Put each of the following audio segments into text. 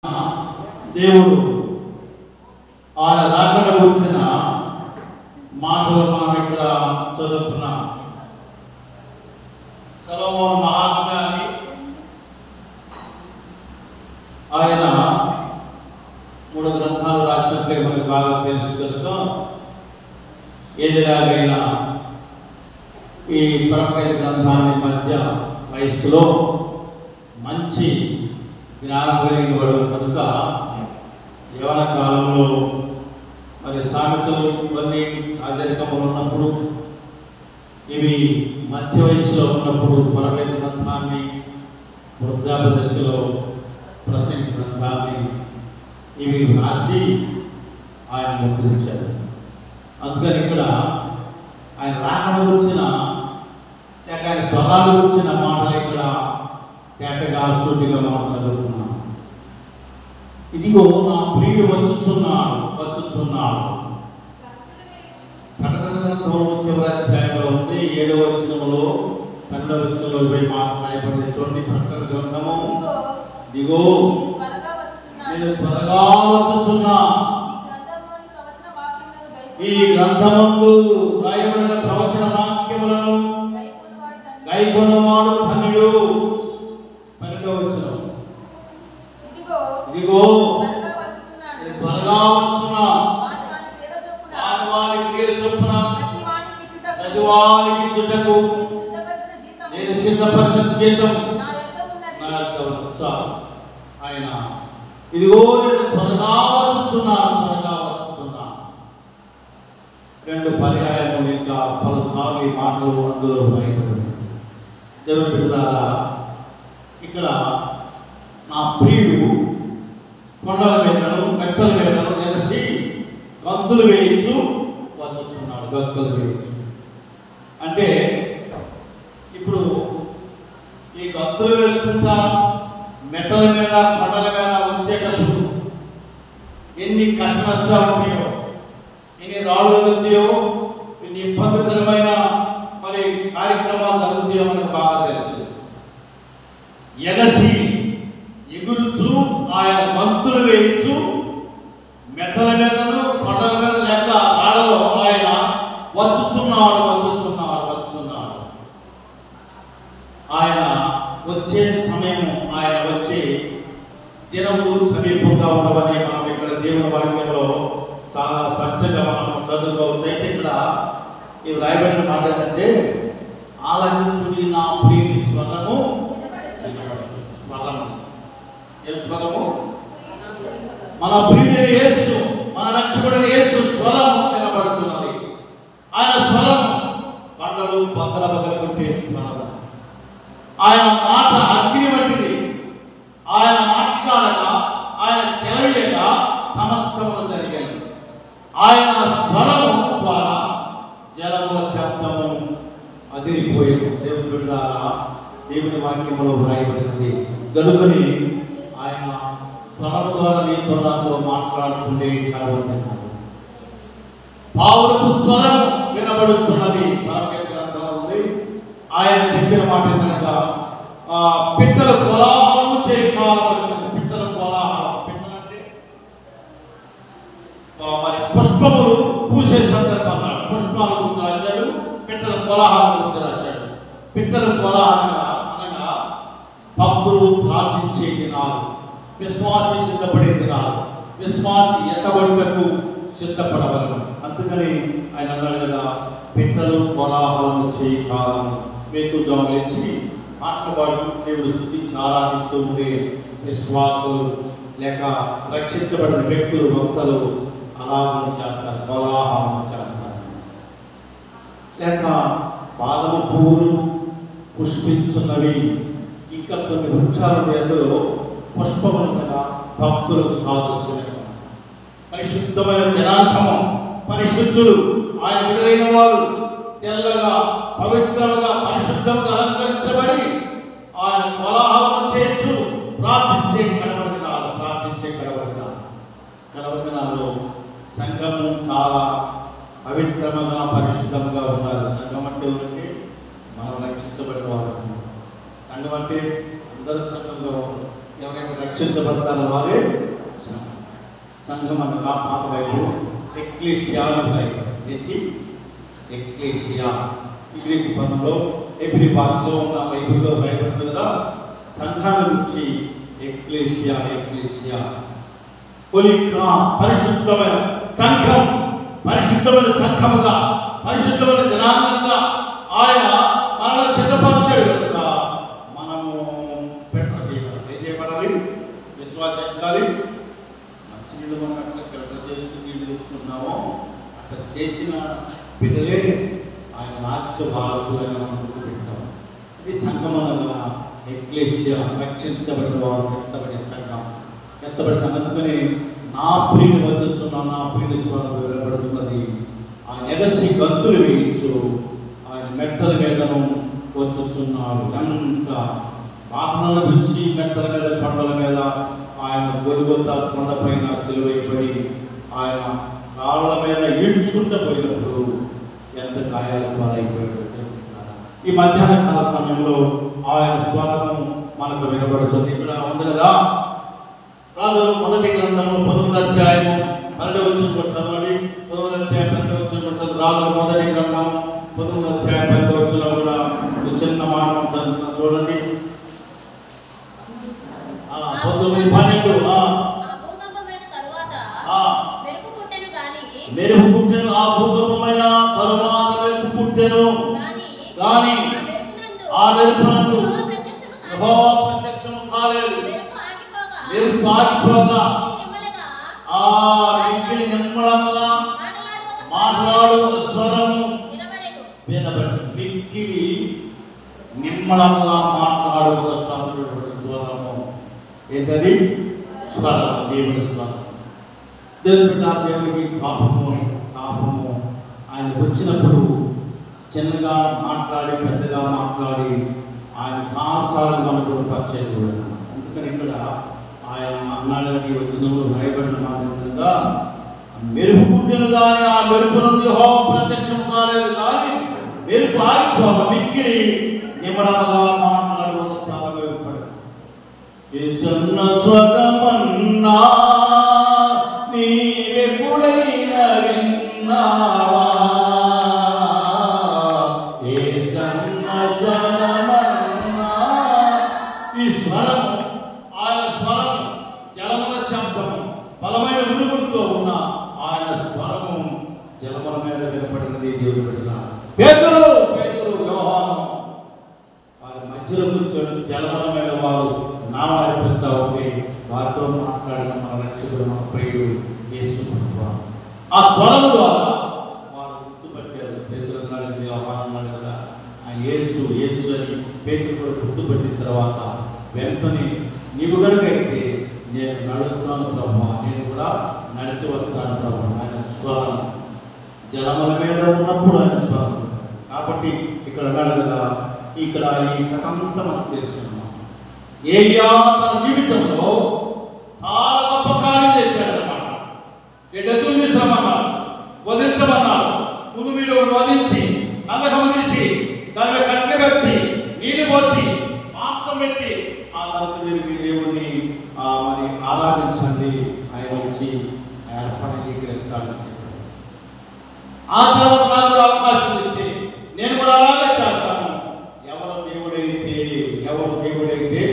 దేవుడు ఆయన రాకడ గురించిన మాటలు మనం ఇక్కడ చదువుకున్నాం. సొలొమోను మహాజ్ఞాని, ఆయన 3 గ్రంథాలు రాసినట్లే మనకు బాగా తెలుసు కనుక ఏదిలాగైనా ఈ 15 గ్రంథాల మధ్య వయస్సులో మంచి జ్ఞానం కలిగిన వాడు కనుక యవన కాలంలో మరి సామెతలు కొన్ని ఆధునికములు ఉన్నప్పుడు, ఇవి మధ్య వయసులో ఉన్నప్పుడు 15 గ్రంథాన్ని, వృద్ధాప్య దశలో ప్రసంగి గ్రంథాన్ని ఇవి రాసి ఆయన ముద్రించారు. అందుకని ఇక్కడ ఆయన రాకడ గురించిన ఆయన స్వరాలు గురించిన మాటలు ఇక్కడ తేటగా సూటిగా మనం చదువుకున్నాం. ఇదిగో నా ప్రియుడు వచ్చుచున్నాడు. ప్రకటన గ్రంథంలో చివరి అధ్యాయంలో ఉంది. 7వ వచనంలో 12వ వచనంలో మాట్లాడబడింది. చూడండి, ప్రకటన గ్రంథము, ఇదిగో నేను త్వరగా వచ్చుచున్నా, ఈ గ్రంథమందు రాయబడిన ప్రవచన వాక్యములను గైకొనువాడు ధన్యుడు. 12వ వచనం, ఇదిగో నేను త్వరగా వచ్చున్నా, వారి క్రియల చొప్పున ప్రతి వారికి ఇచ్చుటకు నేను సిద్ధపరిచిన జీతం నా యొద్ద ఉంది. ఆయన ఇదిగో నేను త్వరగా వచ్చుచున్నాను. 2 పర్యాయములు ఇంకా పలుసార్లు ఈ మాటలు అందులో రాయబడింది. దేవుని బిడ్డలారా, ఇక్కడ నా ప్రియుడు కొండల మీదను మెట్టల మీదను ఎగసి గంతులు వేయించు వచ్చుచున్నాడు. గంతులు వేయించు అంటే ఇప్పుడు ఈ గంతులు వేసుకుంటా మెట్టల మీద కొండల మీద వచ్చేటప్పుడు ఎన్ని కష్ట నష్టాలు ఉంటాయో, ఎన్ని రాళ్ళు తగ్గుతాయో, ఎన్ని ఇబ్బందికరమైన మరి కార్యక్రమాలు జరుగుతాయో మనకు బాగా తెలుసు. ఎగసి ఎగురుచు ఆయన గంతులు వేయించు మెట్టల మీదను కొండల మీద లేక రాళ్ళలో ఆయన వచ్చుచున్నాడు. ఆయన వచ్చే సమయం, ఆయన వచ్చే దినము సమీపంగా ఉండవని మనం ఇక్కడ దేవుని వాక్యంలో చాలా స్పష్టంగా మనం చదువుకోవచ్చు. అయితే ఇక్కడ ఈ రాయబడిన మాట ఏంటంటే, ఆలకించుడి నా ప్రియుని స్వరము. ఏ స్వరము? మన ప్రియుడైన యేసు, మన రక్షకుడైన యేసు స్వరము వినబడుతున్నది. ఆయన స్వరం బండలు బద్దలబద్దలుకుంటే స్వరం. ఆయన మాట అగ్ని వంటిది. ఆయన మాట్లాడగా, ఆయన సెలవులేక సమస్తములు జరిగాయి. ఆయన స్వరము ద్వారా జలముల శబ్దము అదిరిపోయేది. దేవుని బిడ్డలారా, దేవుని వాక్యములో వ్రాయబడినది గనుకని ఆయన స్వరం ద్వారా నీతో నాతో మాట్లాడుతుండే కనబడుతున్నాడు. పావురపు స్వరం వినబడుచున్నది. పరమగీత గ్రంథంలో ఉంది. ఆయన చెప్పిన మాట ఏంటంటే, పిట్టల కోలాహలము చేయ కాలం వచ్చింది. పిట్టల కోలాహలం, పిట్టలంటే మరి పుష్పములు పూసే సందర్భం అన్నాడు. పుష్పాల గురించి రాశాడు, పిట్టల కోలాహలం గురించి రాశాడు. పిట్టల కోలాహలం అనగా భక్తులు ప్రార్థించే దినాలు, విశ్వాసి సిద్ధపడే దినాలు, విశ్వాసి ఎత్తబడుటకు సిద్ధపడవలను. అందుకని ఆయన అన్నాడు కదా, పిట్టలు కోలాహలం చేయ కాలం మీకు గమనించి మాట్లాడు దేవుడు స్తుతించి ఆరాధిస్తూ ఉండే విశ్వాసులు లేక రక్షించబడిన వ్యక్తులు, భక్తులు అలాగం చేస్తారు, కోలాహలం చేస్తారు. లేక బాదము పువ్వులు పుష్పించున్నవి, ఇంకా కొన్ని వృక్షాలు అందులో పుష్పములుగా భక్తులకు సాదృశ్యం. పరిశుద్ధమైన జనాంగము, పరిశుద్ధులు, ఆయన విడుదలైన వారు తెల్లగా పవిత్రముగా పరిశుద్ధముగా అలంకరించబడి ఆయన కోలాహలం చేయొచ్చు. ప్రార్థించే కడవదినాల్లో సంఘము చాలా పవిత్రముగా పరిశుద్ధంగా ఉండాలి. సంఘం అంటే ఉంటే మనం రక్షించబడిన వారు. సంఘం అంటే అందరూ సంఘంలో ఎవరైనా రక్షించబడతారు వారే సంఘం అనగా పాత వైపు ఎక్లీషియా ఎక్లీషియా గ్రీకు పదంలో ఎబ్రి భాషలో ఉన్న బైబిల్లో రాయబడింది కదా. సంఘాల గురించి ఎక్లీషియా పొలిక్రాస్ పరిశుద్ధమైన సంఘం, పరిశుద్ధమైన సంఘముగా, పరిశుద్ధమైన జనాంగంగా ఆయన మనల్ని సిద్ధపరిచాడు కనుక మనము ఏం చేయబడాలి? విశ్వాసం ఉండాలి. మంచినీళ్ళు మనం అట్లా ఫిల్టర్ చేసుకుని నీళ్ళు తెచ్చుకుంటున్నామో అట్లా చేసిన బిడ్డలే ఆయన రాజ్య వారసులైన మనం గుర్తు పెట్టాం. ఇది సంఘం అనగా ఎక్లేషియా, రక్షించబడిన వారు ఎత్తబడే సంఘం. ఎత్తబడే సంఘంతోనే నా ప్రియుని వచ్చుచున్నా, నా ప్రియుని స్వరం వినబడుతున్నది. ఆయన ఎగసి గంతులు వేయించు, ఆయన మెట్టల మీదను వచ్చుచున్నాడు. ఎంత వాహనాల నుంచి మెట్టల మీద, కొండల మీద ఆయన గొల్గొతా కొండపైన సిలువైపడి ఆయన కాళ్ళ మీద ఈడ్చుకుంటూ పోయినప్పుడు ఎంత గాయాల పాలైపోయాడు. ఈ మధ్యాహ్న కాల సమయంలో ఆయన స్వరము మనకు వినబడుతుంది. ఇక్కడ ఉంది కదా, రాజులు మొదటి గ్రంథము 19వ అధ్యాయము 12వ వచనం చదవండి. 19వ అధ్యాయం 12వ వచనం చదవండి. రాజులు మొదటి గ్రంథం 19వ అధ్యాయం 12వ వచనం కూడా చిన్న మాట చదువుతున్నా చూడండి. 19:12 మెరుపు పుట్టెను, ఆ భూకంపమైన తరువాత మెరుపు పుట్టెను గాని ఆ మెరుపునందు యెహోవా ప్రత్యక్షము కాలేదు. మెరుపు ఆగిపోగా ఆ మిక్కిలి నిమ్మళముగా మాట్లాడు ఒక స్వరము వినబడింది. మిక్కిలి నిమ్మళముగా మాట్లాడు ఒక స్వరము. ఏంటది? స్వరం, దేవుని స్వరం. దేవునికి పాపము ఆయన వచ్చినప్పుడు చిన్నగా మాట్లాడి పెద్దగా మాట్లాడి ఆయన చాలాసార్లు మనకు పరిచయం చూడాలి. అందుకని ఇక్కడ ఆయన అన్నాళ్ళకి వచ్చినప్పుడు రాయబడిన మాట ఏంటంటే మెరుపు పుట్టెను కానీ ఆ మెరుపు నుండి యెహోవా ప్రత్యక్షం కాలేదు. కానీ మెరుపు ఆగిపోగా మిక్కిలి నిమ్మడముగా మాట్లాడు ఒక స్వరం ఏర్పడు. యేసన్న స్వరమన్నా నీవెప్పుడైనా విన్నావా? ఈ స్వరం, ఆయన స్వరం జలముల శబ్దము, బలమైన ఉరుములతో ఉన్న ఆయన స్వరము జలముల మీద వినపడినది. దేవుడు పెట్టిన పేతురు యోహాను వారి మధ్యలో కూర్చొని జలముల మీద వారు నామం అర్పిస్తా ఉంటే వారితో మాట్లాడిన మన రక్షకుడు, మన ప్రియుడు యేసు ప్రభువు. ఆ స్వరం ద్వారా వారు గుర్తుపట్టారు. పేతురు అన్నాడు, యోహాను అన్నాడు కదా, ఆయన యేసు అని పేతురు కూడా గుర్తుపట్టిన తర్వాత వెంటనే నీవు కనుకైతే నేను నడుస్తున్నాను ప్రభువా, నేను కూడా నడిచి వస్తాను ప్రభువా. ఆయన స్వరం జలముల మీద ఉన్నప్పుడు ఆయన స్వరం. కాబట్టి ఇక్కడ అన్నాడు కదా, ఇక్కడ ఈ కథంతా మనకు తెలుసుకున్నాం. ఏలియా తన జీవితంలో చాలా గొప్ప కార్యం చేశాడనమాట. ఎడ్డెత్తులు తీసుకురమన్నాడు, వధించమన్నాడు. ముందు మీరు వధించి నమ్మకం తీసి దాని మీద కట్టె వచ్చి నీళ్లు పోసి మాంసం పెట్టి ఆ తర్వాత తిరిగి దేవుడిని మరి ఆరాధించండి, ఆయన వచ్చి అర్పణ స్వీకరిస్తాడని చెప్పాడు. ఆ తర్వాత నాకు కూడా అవకాశం ఇస్తే నేను కూడా అలాగే చేస్తాను. ఎవరు దేవుడైతే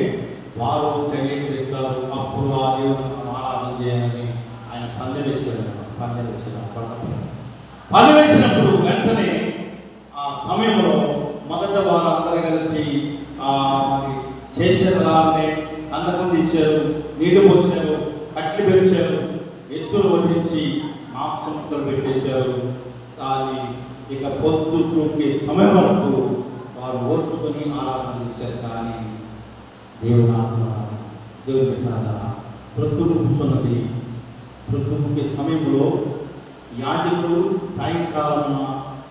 వారు అంగీకరిస్తారు, అప్పుడు ఆ దేవుడు ఆరాధన చేయాలని ఆయన పందె వేసినప్పుడు వెంటనే ఆ సమయంలో మొదట వారు అందరూ కలిసి మరి చేసిన దాన్ని అందకం తీశారు, నీళ్లు పోసారు, కట్లు పెంచారు, ఎత్తులు వడ్డించి మాంసముక్కలు పెట్టేశారు. కానీ ఇక పొద్దుకి సమయం వరకు వారు ఓర్చుకొని ఆరాధన చేశారు. కానీ దేవుని ఆత్మ, దేవుని ప్రొద్దుకు కూర్చున్నది. ప్రొద్దుకి సమయంలో యాజకుడు సాయంకాలం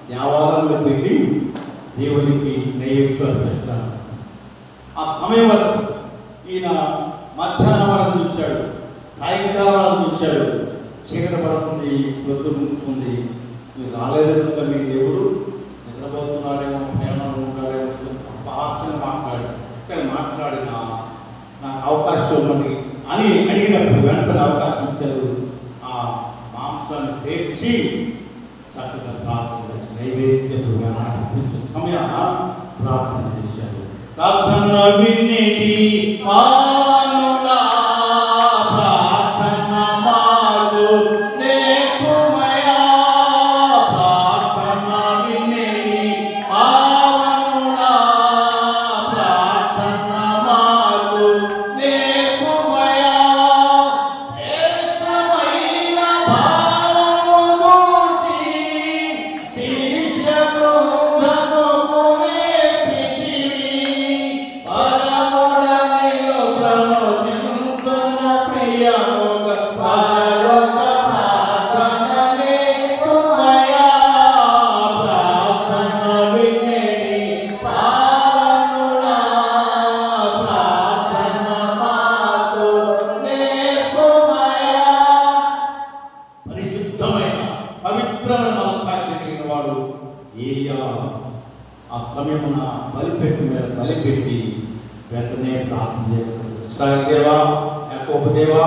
దేవాలయంలో వెళ్ళి దేవునికి నైవేద్యం అర్పిస్తారు. ఆ సమయం వరకు ఈయన మధ్యాహ్నం వరకు చూశాడు, సాయంకాలం వరకు చూశాడు. చీకటి పడుతుంది, ప్రొద్దు ఉంటుంది. మీరు రాలేదు కనుక మీ దేవుడు నిద్రపోతున్నాడేమో, ప్రయాణంలో ఉంటాడేమో, హాస్యంగా మాట్లాడాడు. కానీ మాట్లాడిన నాకు అవకాశం ఉన్నది అని అడిగినప్పుడు వెంటనే అవకాశం ఇచ్చారు. ఆ మాంసాన్ని పేర్చి చక్కగా ప్రార్థన చేసి నైవేద్యం సమయాన ప్రార్థన చేశారు. ప్రార్థన వినేది పావనుడా, ప్రార్థన మాకు నేర్పుమయా, ప్రార్థన వినేది పావనుడా, ప్రార్థన మాకు నేర్పుమయా, శ్రేష్టమైన భావము గూర్చి శిష్య బృందముకు నేర్పితివి, ఆ సమయమున బలిపెట్టి మీద బలిపెట్టి వెంటనే ప్రార్థన చేయాలి. ఇశ్రాయేలు దేవా, యాకోబు దేవా,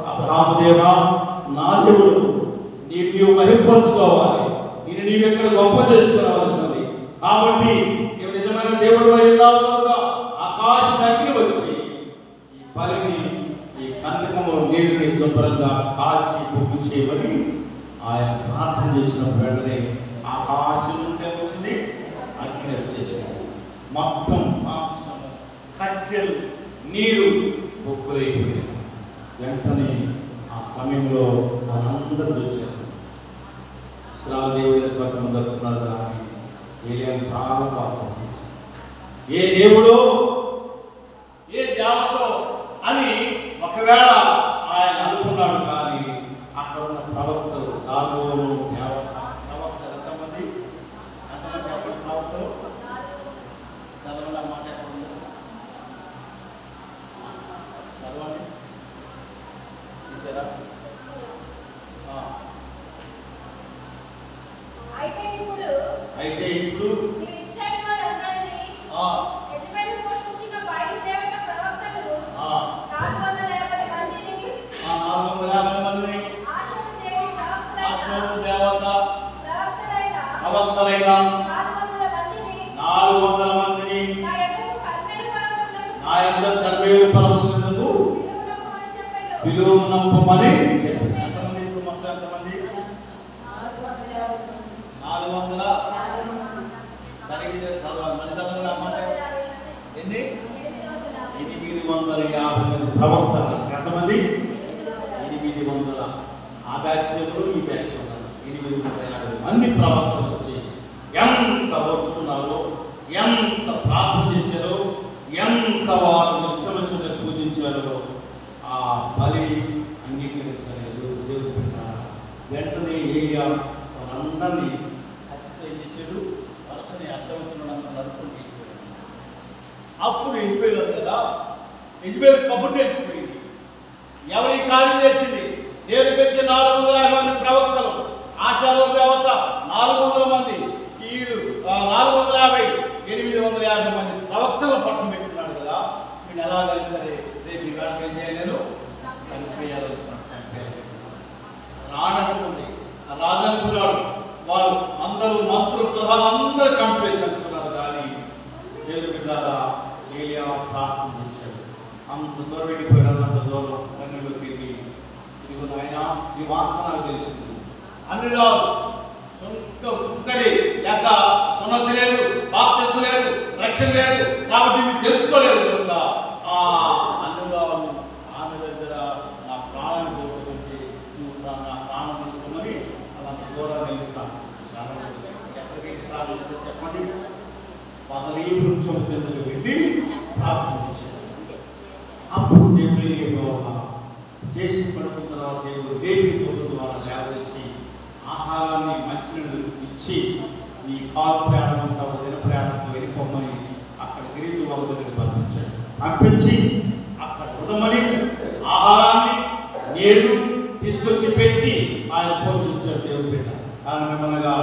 అబ్రహాము దేవా, నా దేవుడు నీవు మహింపరచుకోవాలి, నేను నీవెక్కడ గొప్ప చేసుకోవాల్సింది. కాబట్టి నీవు నిజమైన దేవుడు అయినావు కనుక ఆకాశం అగ్ని వచ్చి ఈ బలిని, ఈ కందకములు నీరుని శుభ్రంగా కాల్చి పొగ్గు చేయమని ఆయన ప్రార్థన చేసినప్పుడు వెంటనే ఆకాశం నుండి వచ్చింది, అగ్ని వచ్చేసింది. మొత్తం మాంసము, కట్టెలు, నీరు పొక్కులైపోయింది. వెంటనే ఆ సమయంలో వాళ్ళందరూ చూశారు. ఇశ్రాయేలు దేవుడి పక్కన దక్కున్నారు కానీ ఏలియాను చాలా పాపం చేశారు. ఏ దేవుడు ఏ దేవతో అని ఒకవేళ ఆయన అనుకున్నాడు. కానీ అక్కడ ఉన్న ప్రవక్తలు దాగోను దేవత ప్రవక్తలు ఎంతమంది ప్రవక్తలు చదవడం మాట చదవండి చూసారా? అయితే ఇప్పుడు ప్రవక్తలైన 400 మందిని నా యొక్క కర్మేలు పర్వతమునకు పిలువనంపమని చెప్పారు. ఎంతమంది ఇప్పుడు మొత్తం ఎంతమంది? 400. సరిగ్గా చదవాలి. మళ్ళీ చదవండి అన్నమాట. ఎన్ని? 850 మంది ప్రవక్తలు. ఎంతమంది? 800. ఆ బ్యాచ్లో ఈ బ్యాచ్ ఉన్నారు. 850 మంది ప్రవక్తలు వచ్చి ఎంత వచ్చుకున్నారో, ఎంత ప్రార్థన చేశారో, ఎంత వారు ఇష్టం వచ్చిన పూజించారో ఆ బలి అంగీకరించలేదు. దేవుడు పెట్టారు. వెంటనే ఏలియా వాళ్ళందరినీ హత్య చేశాడు. వలసని అర్థం వచ్చిన నడుపుకుంటూ అప్పుడు యెజబెలు కదా, యెజబెలు కబురు తెలిసిపోయింది. ఎవరి కార్యం చేసింది? నేను పెంచే 450 మంది ప్రవక్తలు, ఆశాలో దేవత 400 మంది, వీళ్ళు 450, 850 మంది ప్రవక్తలు పట్టం పెట్టుకున్నాడు కదా. వీళ్ళు ఎలాగైనా సరే రేపు ఈ వేళ ఏం చేయలేను, చనిపోయారు. రాననుకుంది, రాజు అనుకున్నాడు. వారు అందరూ మంత్రులు, ప్రధానులు అందరూ కంపేసి అనుకున్నారు. కానీ దేవుడి బిడ్డలారా ఏలియా ప్రార్థన చేశాడు. అంత దూరం వెళ్ళిపోయాడు. అంత దూరం కన్నులు తిరిగి ఇదిగో నాయన ఈ వార్త నాకు తెలిసింది. అన్ని రాదు, సుక్కడి లేక సున్నతి లేదు, బాప్తిసం లేదు, రక్షణ లేదు, కాబట్టి మీకు తెలుసుకోలేదు కనుక అందులో ఆమె దగ్గర నా ప్రాణాన్ని కోరుకుంటే నువ్వు నా ప్రాణం తీసుకోమని అలా దూరం వెళ్తాను. ఎక్కడికి ప్రార్థిస్తే చెప్పండి. 15 నిమిషం కిందకు వెళ్ళి ప్రార్థన చేశారు. అప్పుడు దేవుడు చేసి పడుకున్న తర్వాత దేవుడు దేవి దూత ద్వారా లేవదీసి ఆహారాన్ని మంచినీళ్ళు ఇచ్చి ఈ పాలు ప్రయాణం అంతా దిన ప్రయాణంతో వెళ్ళిపోమని అక్కడ గిరిజు వాళ్ళ దగ్గర పంపించాడు. పంపించి అక్కడ ఉండమని ఆహారాన్ని నీళ్లు తీసుకొచ్చి పెట్టి ఆయన పోషించాడు. దేవుడు పెట్టారు. కారణమనగా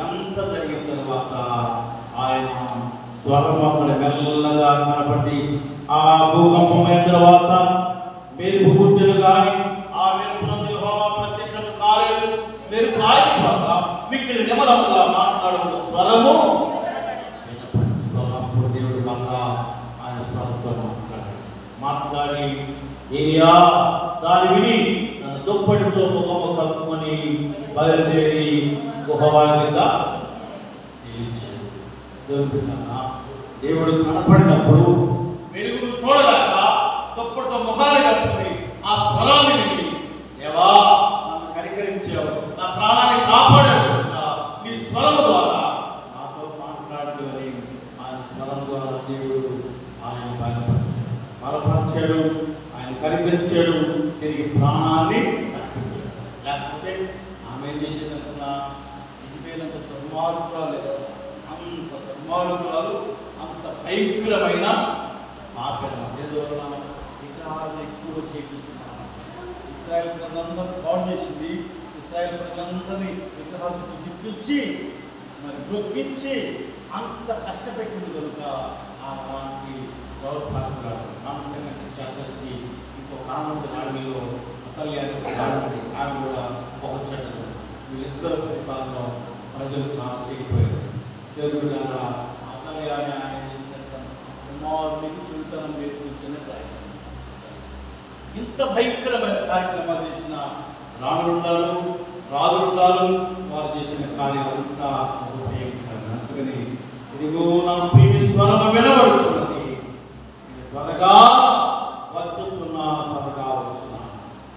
ఎంత జరిగిన తర్వాత ఆయన స్వరం అక్కడ మెల్లగా కనపడి ఆ భూకంపమైన తర్వాత మెరుపు గుర్తులు కానీ ఆ మెరుపునందు యెహోవా ప్రత్యక్షం కాలేదు. మెరుపు ఆగిపోక మిక్కిలి నెమ్మదముగా మాట్లాడుతున్న స్వరము స్వరము దేవుడు మళ్ళా ఆయన స్వరంతో మాట్లాడి ఏలియా దాని విని తన దుప్పటితో ముఖము కప్పుకొని బయలుదేరి గుహవాగిగా నిలిచాడు. దేవుడు కనపడినప్పుడు వెలుగును చూడలేక దుప్పటితో ముఖాన్ని కప్పుకొని ఆ స్వరాన్ని విని, దేవా నన్ను కనికరించావు, నా ప్రాణాన్ని కాపాడావు, నీ స్వరము ద్వారా నాతో మాట్లాడు అని ఆయన స్వరం ద్వారా దేవుడు ఆయన బలపరిచాడు, ఆయన కనికరించాడు, తిరిగి ప్రాణాన్ని కనిపించాడు. లేకపోతే ఆమె ఏం చేసేదనుకున్నా ఇంటిపోయినంత దుర్మార్గురాలు, అంత దుర్మార్గురాలు, అంత భయంకరమైన ఆపేదం ఏదో విగ్రహాలను ఎక్కువ చేయించుకున్నాను. ఇశ్రాయేల్ ప్రజలందరూ పాడు చేసింది. ఇశ్రాయేల్ ప్రజలందరినీ విగ్రహాలకు తిప్పించి మరి బ్రొక్కించి అంత కష్టపెట్టింది కనుక అలాంటి దౌర్భాగ్యురాలు రామచంద్ర చక్రవర్తి ఇంకో కామంత అడవిలో అతల్యాన్ని ఆమె కూడా పహుచండి. వీళ్ళిద్దరు పరిపాలనలో ప్రజలు చాలా చెడిపోయారు. తెలుగు అతల్యాన్ని ఆయన సుమారుకి చులతనం నేర్పించిన ఇంత భయంకరమైన కార్యక్రమాలు చేసిన రానుండాలు రాజుండాలు వారు చేసిన కార్యాలంతా భయంకరమైన. అందుకని ఇదిగో నా ప్రియ స్వరము వినబడుతున్నది, త్వరగా వచ్చుచున్నా, త్వరగా వచ్చున్నా.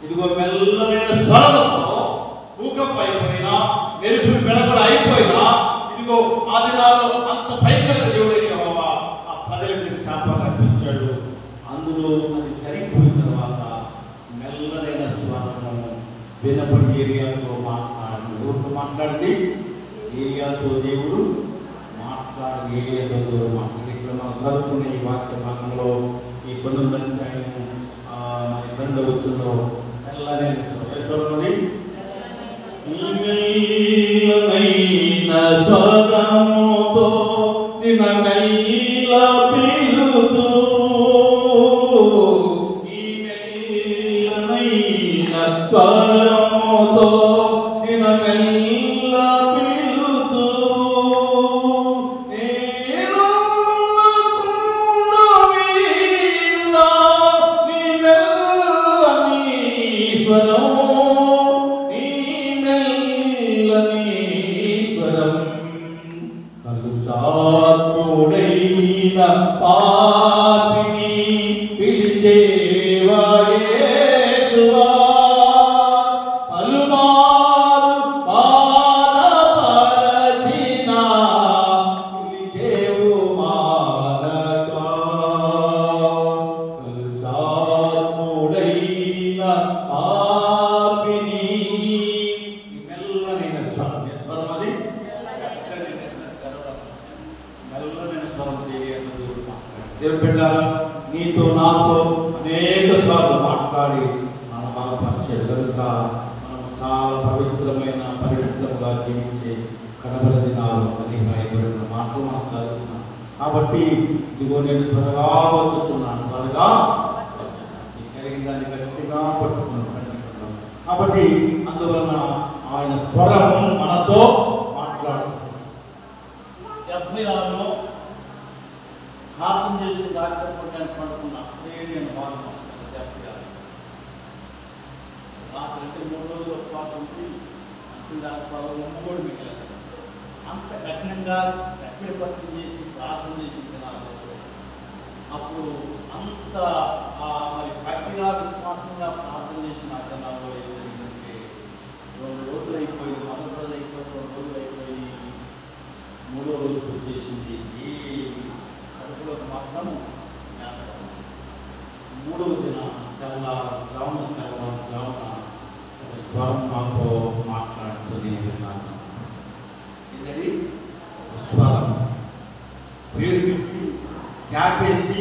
ఇదిగో మెల్లనైన స్వరముతో భూకంపం అయిపోయినా, మెరుపులు వెలగడ అయిపోయినా, ఇదిగో ఆ దినాల్లో అంత భయంకరంగా దేవుడైన యెహోవా ఆ ప్రజలకు శాపాలు అర్పించాడు. అందులో అది జరిగిపోయిన తర్వాత మెల్లనైన స్వరము వినపడి ఏరియాతో మాట్లాడింది. ఏరియాతో దేవుడు మాట్లాడి ఏరియాతో దేవుడు మాట్లాడి. ఇక్కడ మనం చదువుకున్న ఈ వాక్య భాగంలో ఈ 19వ అధ్యాయము మన 2వ వచనంలో మెల్లనైన స్వరముని స్వరముతో నిన్న మెల్ల పిలుతూ స్వరముతో నిన్న మెల్ల పిలుతూ నేను వీరుదా నీ మెల్లని స్వరం, నీ మెల్లని స్వరం కలుషాత్ముడైన పాపిని పిలిచేవా యేసువా, పలుమారు బాధపరచిన పిలిచేవు మానక, కలుషాత్ముడైన పాపిని. మెల్లనైన స్వరం, స్వరం అది మెల్లనైన స్వరం. దేవుడు బిడ్డలారా, నీతో నాతో అనేక సార్లు మాట్లాడి మన బలపరిచాడు కనుక మనం చాలా పవిత్రమైన పరిశుద్ధంగా జీవించే కడపడి దినాలు అని భయపడిన మాటలు మనం చదువుతున్నాం. కాబట్టి ఇదిగో నేను త్వరగా వచ్చుచున్నాను, త్వరగా కలిగిన దాన్ని గట్టిగా పట్టుకున్నాను. కాబట్టి అందువలన ఆయన స్వరము మనతో మాట్లాడుతుంది. 76లో ప్రార్థన చేసి దాటిపోవడానికి పడుకున్నా నేను బాగా వస్తున్నాను. 76 రాత్రి 3 రోజులు ఉపవాసం ఉంచి దాకా 3 మిగిలిన అంత కఠినంగా సక్రిపత్రం చేసి ప్రార్థన చేసి తినాలి. అప్పుడు అంత మరి గట్టిగా విశ్వాసంగా ప్రార్థన చేసిన అర్థనాల్లో ఏం జరిగిందంటే 2 రోజులు అయిపోయి, 1 రోజు అయిపోయి, 2 రోజులు అయిపోయి, 3వ రోజు పూర్తి చేసింది. ఈ కడుపులోకి మాత్రం 3వ దిన తెల్లవారుజామున ఒక స్వరం మాతో మాట్లాడుతుంది. ఇది స్వరం పేరు పెట్టి క్యాపేసి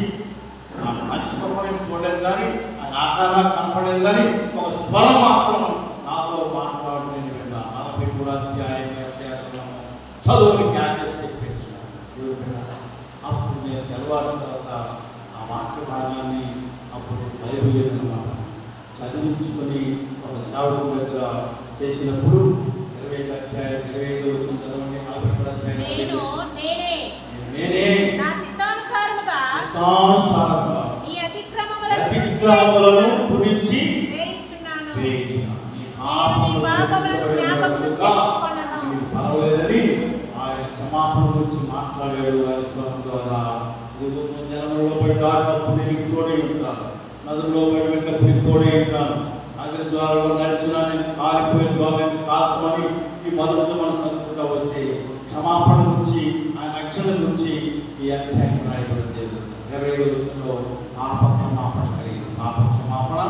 మనిషి మొక్కలు చూడలేదు కానీ అది ఆకారంగా కనపడలేదు కానీ ఒక స్వరం మాత్రం నాతో మాట్లాడుతుంది. 43వ అధ్యాయం చదువుని క్యాపేసి చెప్పేసి అప్పుడు నేను తెల్లవారిన తర్వాత ఆ వాక్య భాగాన్ని అప్పుడు బైబిల్ దావీదు దగ్గర చేసినప్పుడు 25 అధ్యాయం 25 వచ్చిన చదవండి. 40 అధ్యాయం నేనే నా చిత్తానుసారముగా నీ అతిక్రమములను పురించి వేయించున్నాను. పర్వాలేదని ఆయన క్షమాపణ గురించి మాట్లాడాడు. ఆయన స్వరం ద్వారా జనంలో పడి దాటినప్పుడు నేను తోడే ఉంటాను, నదుల్లో పడి వెళ్ళినప్పుడు తోడే ఉంటాను, అగ్ని ద్వారాలో నడిచినా నేను కాలిపోయిన ద్వారా కాల్చమని ఈ మొదటితో మనం చదువుకుంటూ వస్తే క్షమాపణ గురించి ఆయన రక్షణ గురించి ఈ అధ్యాయం రాయబడింది. 25 వచనంలో పాపక్షమాపణ కలిగింది. పాపక్షమాపణ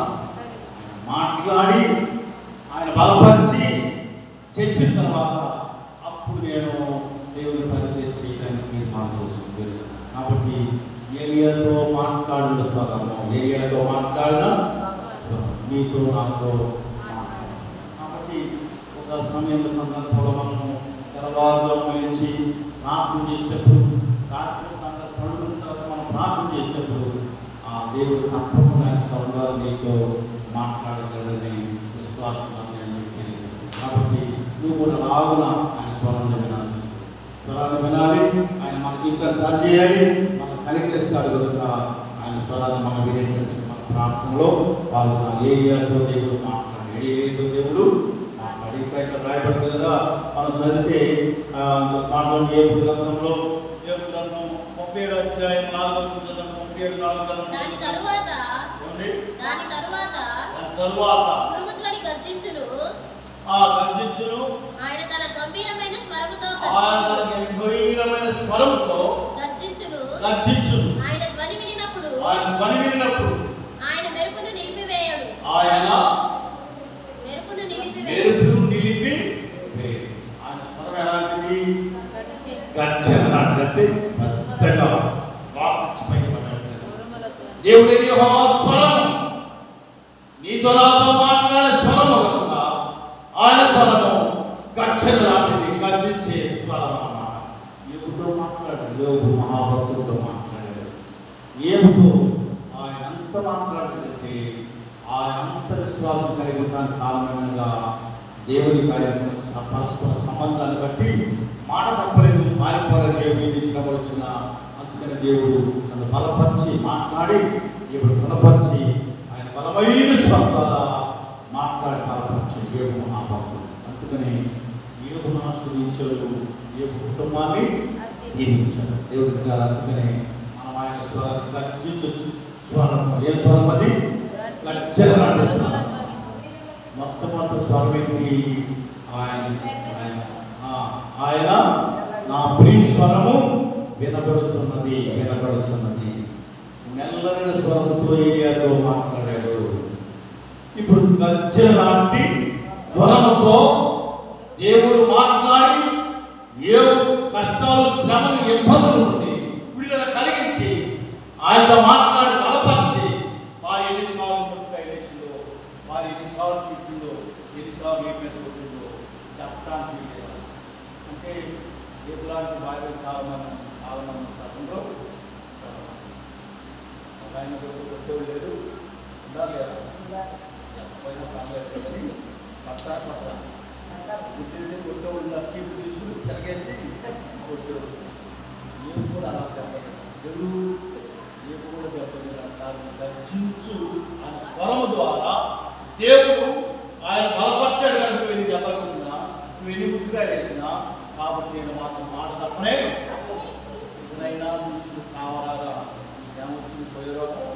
మాట్లాడి ఆయన బలపరిచి చెప్పిన తర్వాత అప్పుడు నేను దేవుని పరిచయం చేయడానికి మాట్లాడుతుంది. కాబట్టి ఏలియాతో మాట్లాడిన స్వరము, ఏలియాతో మాట్లాడిన మీతో నాతో మాట్లాడాలి. కాబట్టి ఒక సమయం సందర్భంలో మనము తెల్లవారులో మలిచి ప్రార్థన చేసేటప్పుడు, రాత్రి పడుకున్న తర్వాత మనం ప్రార్థన చేసేటప్పుడు ఆ దేవుడు తప్పకుండా స్వరంగా నీతో మాట్లాడగలని విశ్వాసంగా నేను చెప్పింది. కాబట్టి నువ్వు కూడా రావున ఆయన స్వరాన్ని వినాలి, స్వరాన్ని వినాలి. ఆయన మన జీవితాన్ని సరి చేయాలి, మనం కనికరిస్తాడు కనుక ఆయన స్వరాన్ని మనం వినేటువంటి మన ప్రార్థనలో పాల్గొనాలి. ఏలియాతో దేవుడు మాట్లాడాడు, ఏలియాతో దేవుడు మాట్లాడి ఇంకా ఇక్కడ రాయబడింది కదా, మనం చదివితే మాట్లాడి ఏబు గ్రంథంలో 37 అధ్యాయం 4 వచనం 37 4 దాని తరువాత ఉరుముధ్వని గర్జించును. ఆ గర్జించును ఆయన తన గంభీరమైన స్వరముతో గర్జించును. ఆయన ధ్వని వినినప్పుడు ఆయన మెరుపును నిలిపివేయడు. ఆయన మెరుపును నిలిపివేయడు. ఆయన స్వరం ఎలాంటిది? గర్జన లాంటిది, పెద్దగా దేవుడి యెహోవా స్వరం నీతో నాతో మాట్లాడే స్వరము కనుక ఆయన స్వరము గర్జన లాంటిది, గర్జించే స్వరం అన్నమాట. యోబుతో మాట్లాడాడు, యోబు మహాభక్తుడితో మాట్లాడాడు. ఏబుతో ఆయన అంత మాట్లాడాడంటే ఆయన అంత విశ్వాసం కలిగి ఉండడానికి కారణంగా దేవుని కార్యక్రమం పరస్పర సంబంధాన్ని బట్టి మాట తప్పలేదు, మారిపోలేదు. దేవుడు శ్రమలు వచ్చిన అందుకని దేవుడు నన్ను బలపరిచి మాట్లాడి దేవుడు బలపరిచి ఆయన బలమైన స్వరం ద్వారా మాట్లాడి బలపరిచి యోబు మహాభక్తుడు. అందుకని యోబును ఆశీర్వదించాడు, యోబు కుటుంబాన్ని దీవించాడు దేవుడి గారు. అందుకని మనం ఆయన స్వరాన్ని గర్జించు స్వరం, ఏ స్వరం అది? గర్జన లాంటి స్వరం. మొట్టమొదటి స్వరం ఏంటి? ఆయన నా ప్రియ స్వరము వినబడుతున్నది. మెల్లైన స్వరంతో ఏలియాతో మాట్లాడాడు. ఇప్పుడు గర్జన లాంటి స్వరముతో దేవుడు మాట్లాడి ఏడు కష్టాలు, శ్రమలు, ఇబ్బందులు ఉండి విడుదల కలిగించి ఆయనతో మాట్లాడి బలపరిచి వారి ఎన్నిసార్లు ముట్టుకైలేసిందో, వారి ఎన్నిసార్లు తిట్టిందో, ఎన్నిసార్లు ఏ మీద కొట్టిందో చెప్పడానికి అంటే ఎలాంటి భార్య చాలా మంది ఉంటారు. ఆయన కొట్టేవాడు లేదు, ఉండాలి కదా, చెప్పకపోయినా పర్లేదు కానీ పట్టా గుడ్డి కొట్టేవాళ్ళు సీటు తీసుకుని తిరగేసి కొట్టేవాడు. ఏం కూడా అలా చెప్పలేదు, దేవుడు ఏం కూడా చెప్పలేదు అంటారు. గర్జించు ఆయన స్వరము ద్వారా దేవుడు ఆయన బలపరిచాడు కనుక నువ్వు ఎన్ని దెబ్బలున్నా, నువ్వు ఎన్ని ముట్టుగా వేసినా, కాబట్టి నేను మాత్రం మాట తప్పనే ఇదైనా చూసి కావరాదా, ఏమొచ్చింది పోయేరోగం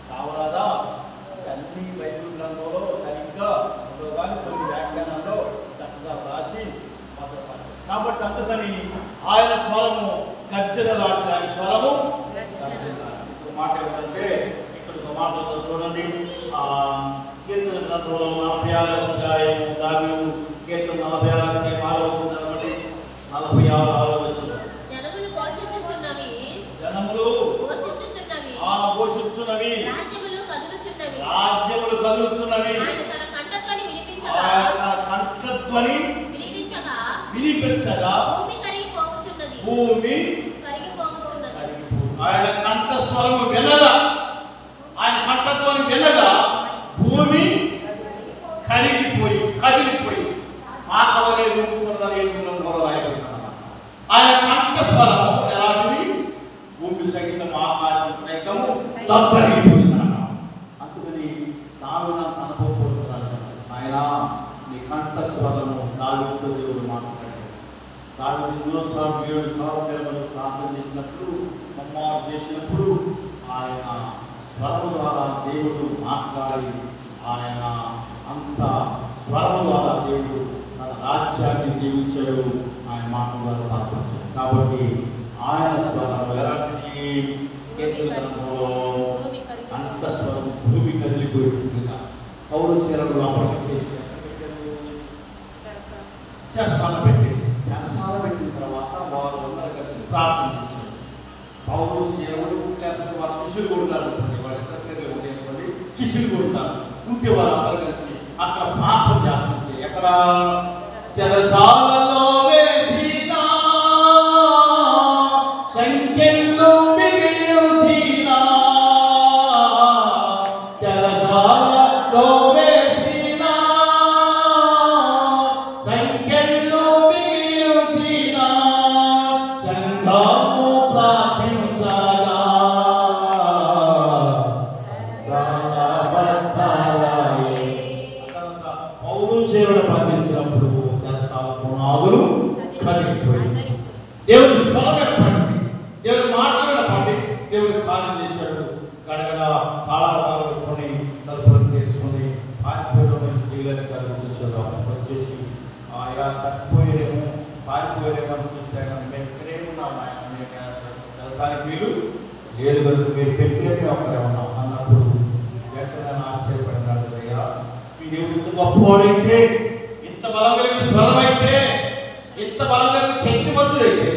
కావరాదా, అన్ని బైబిల్ గ్రంథంలో సరిగ్గా ఉండవు కానీ కొన్ని వ్యాఖ్యానాల్లో చక్కగా రాసి భద్రపరచారు. కాబట్టి అందుకని ఆయన స్వరము గర్జన లాంటి, ఆయన స్వరము మాట ఏమిటంటే ఇక్కడ ఒక మాటతో చూడండి. కీర్తన గ్రంథంలో 46 అధ్యాయం, దావీదు కీర్తన 46 అధ్యాయం 6వ వచనం నుండి 46వ వచనం. జనములు ఘోషించున్నవి, రాజ్యములు కదులుచున్నవి. ఆయన తన కంఠధ్వని వినిపించగా భూమి ఆయన కంఠస్వరము వినగా, ఆయన కంఠధ్వని వినగా భూమి కరిగిపోయి కదిలిపోయి మాకవలే రూపుచున్నదని గ్రంథంలో రాయబడిందన్నమాట. ఆయన కంఠస్వరము ఎలాంటిది? భూమి సహితం ఆకాశం సైతము దద్దరిల్లిపోయిందన్నమాట. అందుకని దావీదు అనుభవపడుతున్నాడు. ఆయన నీ కంఠస్వరము దావీదుతో దేవుడు మాట్లాడాడు. దావీదు 7 సార్లు ప్రార్థన చేసినప్పుడు, సంహారం చేసినప్పుడు ఆయన స్వరము ద్వారా దేవుడు మాట్లాడి ఆయన అంత స్వరము ద్వారా దేవుడు తన రాజ్యాన్ని దీవించాడు. ఆయన మాటల ద్వారా ప్రార్థించాడు. కాబట్టి ఆయన స్వరం ఎలాంటి గ్రంథంలో అంత స్వరం భూమి కదిలిపోయిందిగా పౌరశీలను అప్పటికేసి చెరసాల పెట్టేసి చెరసాల పెట్టిన తర్వాత వారు అందరూ కలిసి ప్రార్థన చేశారు. పౌరశీలములు వారి శిష్యులు కొడతారు. వాళ్ళ శిష్యులు కొడతారు ఉంటే వాళ్ళందరూ కలిసి అక్కడ ప్రార్థన చేస్తుంటే ఎక్కడ చెరసాలలో వేసిన సంఖ్యలు మిగిల్చిన చెరసాలలో వేసిన సంఖ్యలు మిగిల్చిన సంఘము ప్రార్థించగా పౌరుషేరుడు ప్రార్థించినప్పుడు చెరసాల పునాదులు కదిలిపోయింది. దేవుడు స్వరం వినపడింది, దేవుడు మాట్లాడపడి దేవుడు కార్యం చేశాడు. గడగడ తాళాలు పెట్టుకొని తలుపులను తెరుచుకొని పారిపోయేమని జీవులని కార్యం చేశాడు. వచ్చేసి ఇలా తప్పిపోయేమో పారిపోయేమో అని చూస్తే మేము ఇక్కడే ఉన్నాం, వెళ్ళడానికి వీలు లేదు కనుక మీరు పెట్టేమే అక్కడే ఉన్నాం అన్నప్పుడు వెంటనే ఆశ్చర్యపడినాడు. అయ్యా మీ దేవుడు ఇంత గొప్పవాడైతే, ఇంత బలం కలిగిన స్వరం అయితే, ఇంత బలం కలిగిన శక్తివంతుడైతే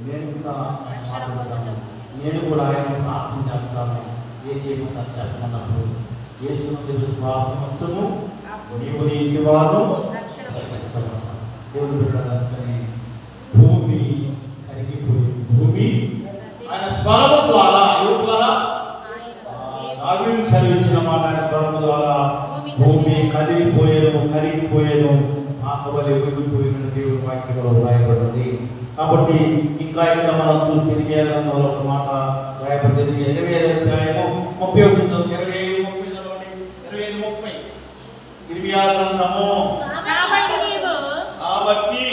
నేను కూడా మాట్లాడతాను, నేను కూడా ఆయన ప్రార్థన చేస్తాను. ఏ చేయకుండా చెప్పమన్నప్పుడు యేసునందు విశ్వాసం ఉంచము, నీవు నీ ఇంటి వారు దేవుడు పెట్టాలని భూమి కరిగిపోయింది. భూమి ఆయన స్వరము ద్వారా ఎవరి ద్వారా దావీదు సెలవిచ్చిన మాట ఆయన స్వరము ద్వారా భూమి కదిలిపోయేను కరిగిపోయేను ఆకవలి వెలిగిపోయిన దేవుడి వాక్యంలో రాయబడింది. కాబట్టి ఇంకా ఇక్కడ మనం చూస్తే ఒక మాట రాయబడింది. 25వ అధ్యాయము 30వ వచనం 25:30 ఇర్మియా గ్రంథము. కాబట్టి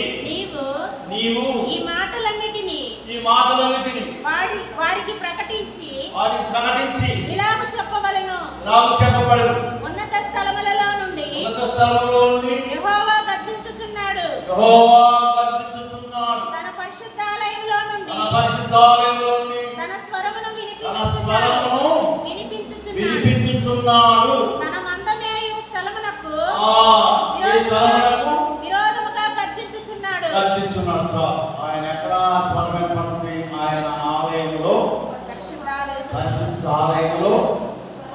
నీవు ఈ మాటలన్నిటిని వారికి ప్రకటించి ఇలాగ చెప్పవలెను. ఉన్నత స్థలములలో నుండి యెహోవా గర్జించుచున్నాడు. తన పరిశుద్ధాలయంలో నుండి తన స్వరమును వినిపించుచున్నాడు. తన మందమేయు స్థలమునకు విరోధముగా గర్జించుచున్నాడు. ఆయన ఎక్కడ స్వరం వినపడుతుంది? ఆయన ఆలయంలో, పరిశుద్ధాలయంలో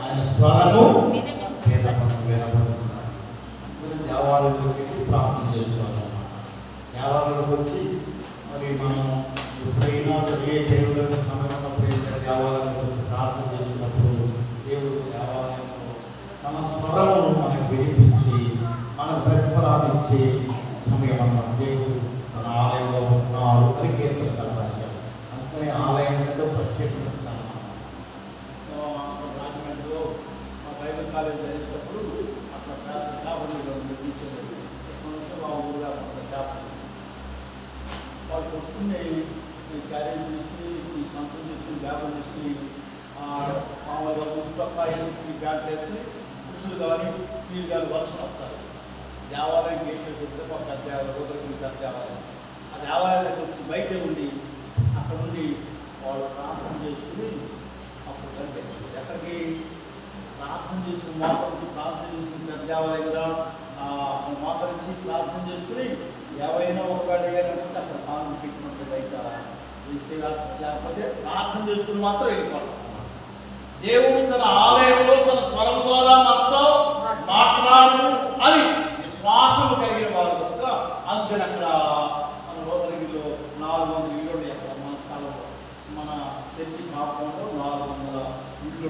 ఆయన స్వరము వినపడుతుంది. దేవాలయంలోకి ప్రార్థన చేస్తున్నాం. దేవాలయంలోకి వచ్చి మరి మనం ఎప్పుడైనా ఏ దేవుడు సమయమైనప్పుడు దేవాలయంలో వచ్చి ప్రార్థన చేసినప్పుడు దేవుడు దేవాలయంలో తన స్వరమును మనకు వినిపించి మనకు ప్రతిఫలాన్నిచ్చే సమయం అన్నమాట. దేవుడు మన ఆలయంలో ఉన్నాడు అని కీర్తనకారుడు రాశారు. అందుకని ఆలయం అంటే ప్రత్యేకత. రాజమండ్రిలో మా బైబిల్ కాలేజ్ చేసేటప్పుడు అక్కడ చేపలు నిర్మించేది. మా ఊళ్ళో చేపలు వాళ్ళు కొట్టుకుని క్యారేజ్ తీసుకుని ఈ సంతం తీసుకుని బ్యాగులు తీసుకుని మామూలుగా చొక్కాయి బ్యాగ్ వేసుకుని పురుషులు కానీ వీళ్ళు కానీ వలస వస్తారు. దేవాలయం గేట్ చేసి వస్తే ఒక దేవాలయం ఆ దేవాలయానికి వచ్చి బయటే ఉండి అక్కడ నుండి వాళ్ళు ప్రార్థన చేసుకుని అప్పుడు కనిపించారు. ఎక్కడికి ప్రార్థన చేసుకుని మోకరించి ప్రార్థన చేసుకుని దేవాలయం కదా మోకరించి ప్రార్థన చేసుకుని ఎవరైనా ఒకవేళ ఏదంటే అక్కడ ప్రార్థన పెట్టినట్టు బయట ఇస్తే లేకపోతే ప్రార్థన చేసుకుని మాత్రం వెళ్ళిపోవాలి. దేవుడు తన ఆలయంలో తన స్వరం ద్వారా మనతో మాట్లాడు అని విశ్వాసం కలిగిన వారు కనుక అందుకని అక్కడ మన రోదగిరిలో 400 ఇళ్ళు ఉన్నాయి. అక్కడ మన స్థలంలో మన చర్చి కాకుండా 400 ఇళ్ళు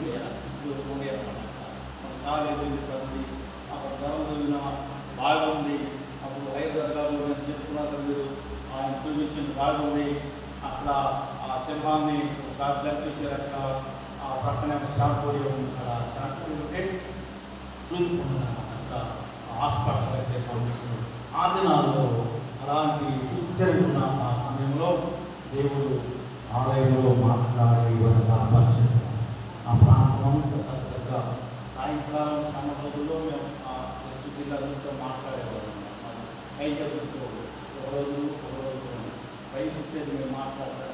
ఉన్నాయి. మన కాలేజీ అక్కడ ధరం చదివిన బాగా బాగుంది. అక్కడ ఆ సింహాన్ని దర్శించారు. అక్కడ ఆ పక్కన శాంపూర్యం అక్కడ శాంపూర్యం ఉంటే చూసుకుంటున్నాను. అక్కడ హాస్పిటల్ అయితే పంపిస్తున్నాడు. ఆ దినాల్లో అలాంటి సుస్థిరంగా ఉన్న ఆ సమయంలో దేవుడు ఆలయంలో మాట్లాడి బలపరిచారు. ఆ ప్రాంతం పెద్దగా సాయంకాలం సమయంలో మేము ఆ చర్చి పిల్లలతో మాట్లాడేవాళ్ళం. కైకలతో ఒక రోజు పైకి మేము మాట్లాడతాం.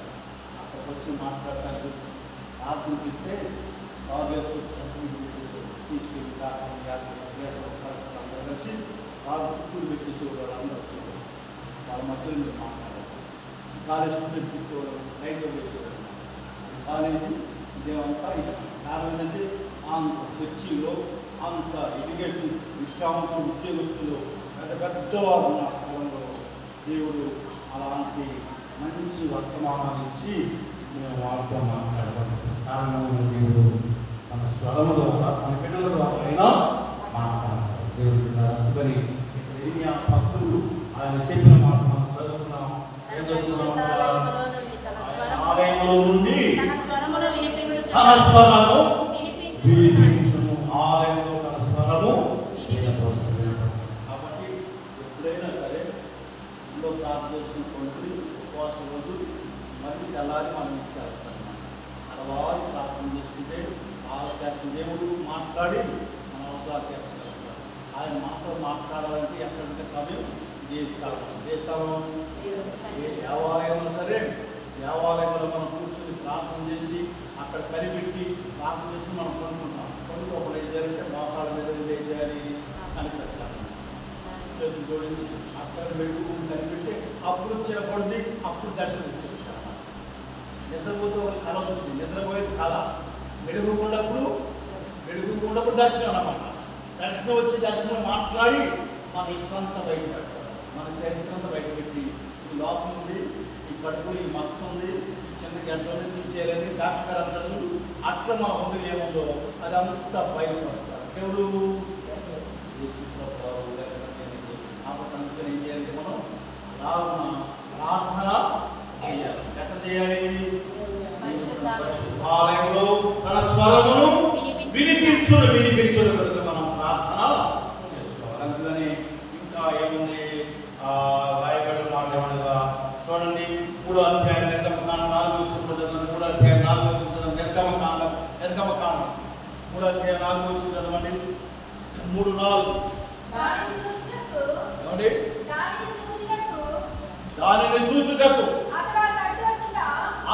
అక్కడికి వచ్చి మాట్లాడటానికి ఆత్మకిస్తే తీసుకెళ్ళి కలిసి వాళ్ళు చుట్టూరు పెట్టేసేవాళ్ళు. అందరూ వచ్చేవాళ్ళు. వాళ్ళ మధ్యలో మీరు మాట్లాడారు. కాలేజ్ పెట్టించేవాళ్ళు, రైల్లో వేసేవాళ్ళు. కాలేజీ ఇదేమంతా ఇది కారణం ఏంటంటే అంత చర్చిలో అంత ఎడ్యుకేషన్ విశ్రాంతి ఉద్యోగస్తులు పెద్దవారు ఉన్న స్థలంలో దేవుడు అలాంటి మంచి వర్తమానాలు ఇచ్చి మేము వాళ్ళతో మాట్లాడతాం. కారణం దేవుడు తన స్వరము ద్వారా తన బిడ్డల ద్వారా అయినా మాట్లాడతారు. దేవుడు అందుకని ఇక్కడ భక్తులు ఆయన చెప్పిన మాట మనం చదువుకున్నాం. ఏం చదువుకున్నాం? ఆలయంలో నుండి తన స్వరము వినిపించును. ఆలయంలో తన స్వరము. కాబట్టి ఎప్పుడైనా సరే ఇంట్లో ప్రార్థన చేసుకుంటూ ఉపవాసం రోజు మళ్ళీ తెల్లారి మనం ఇచ్చేస్తాం. అలవాటు ప్రార్థన చేసుకుంటే ఆలోచన దేవుడు మాట్లాడి మన అవసరాలు తీర్చగలుగుతారు. ఆయన మాతో మాట్లాడాలంటే ఎక్కడంటే సమయం దేశకాలం దేవాలయంలో సరే దేవాలయంలో మనం కూర్చొని ప్రార్థన చేసి అక్కడ కనిపెట్టి ప్రార్థన చేసి మనం కొనుక్కుంటాం. కొనుక్కోకుండా ఏం చేయాలంటే మోకాళ్ళ మీద ఏం చేయాలి కనిపెట్టాలి. చేతులు జోడించి అక్కడ వెలుగు కనిపెట్టి అప్పుడు చేపడింది. అప్పుడు దర్శనం ఇచ్చేస్తాను. నిద్రపోతే ఒక కళ వచ్చింది. నిద్రపోయేది కళ. వెలుగుకున్నప్పుడు దర్శనం అన్నమాట. దర్శనం వచ్చి దర్శనం మాట్లాడి మన ఇష్టంతా బయట పెడతారు. మన చరిత్రంతా బయట పెట్టి ఈ లోపం ఉంది, ఈ కడుపు, ఈ మచ్చ ఉంది, చిన్న గంట తీసేయాలని డాక్టర్ గారు అంటారు. అట్లా మన ముందు ఏముందో అదంతా బయటకు వస్తారు. ఎవరు అందుకని ఏం చేయాలి? మనం ప్రార్థన చేయాలి. ఎట్లా చేయాలి? ఆలయంలో తన స్వరమును వినిపించును కనుక మనం ప్రార్థన చేసుకోవాలి. అందుకని ఇంకా ఏముంది రాయబడిన మాట ఏమనగా చూడండి, 3వ అధ్యాయం నిర్గమకాండం 4వ వచనం. 3వ అధ్యాయం 4వ వచనం నిర్గమకాండం 3వ అధ్యాయం 4వ వచనం చదవండి. 3:4 ఏమండి? దానిని చూచుటకు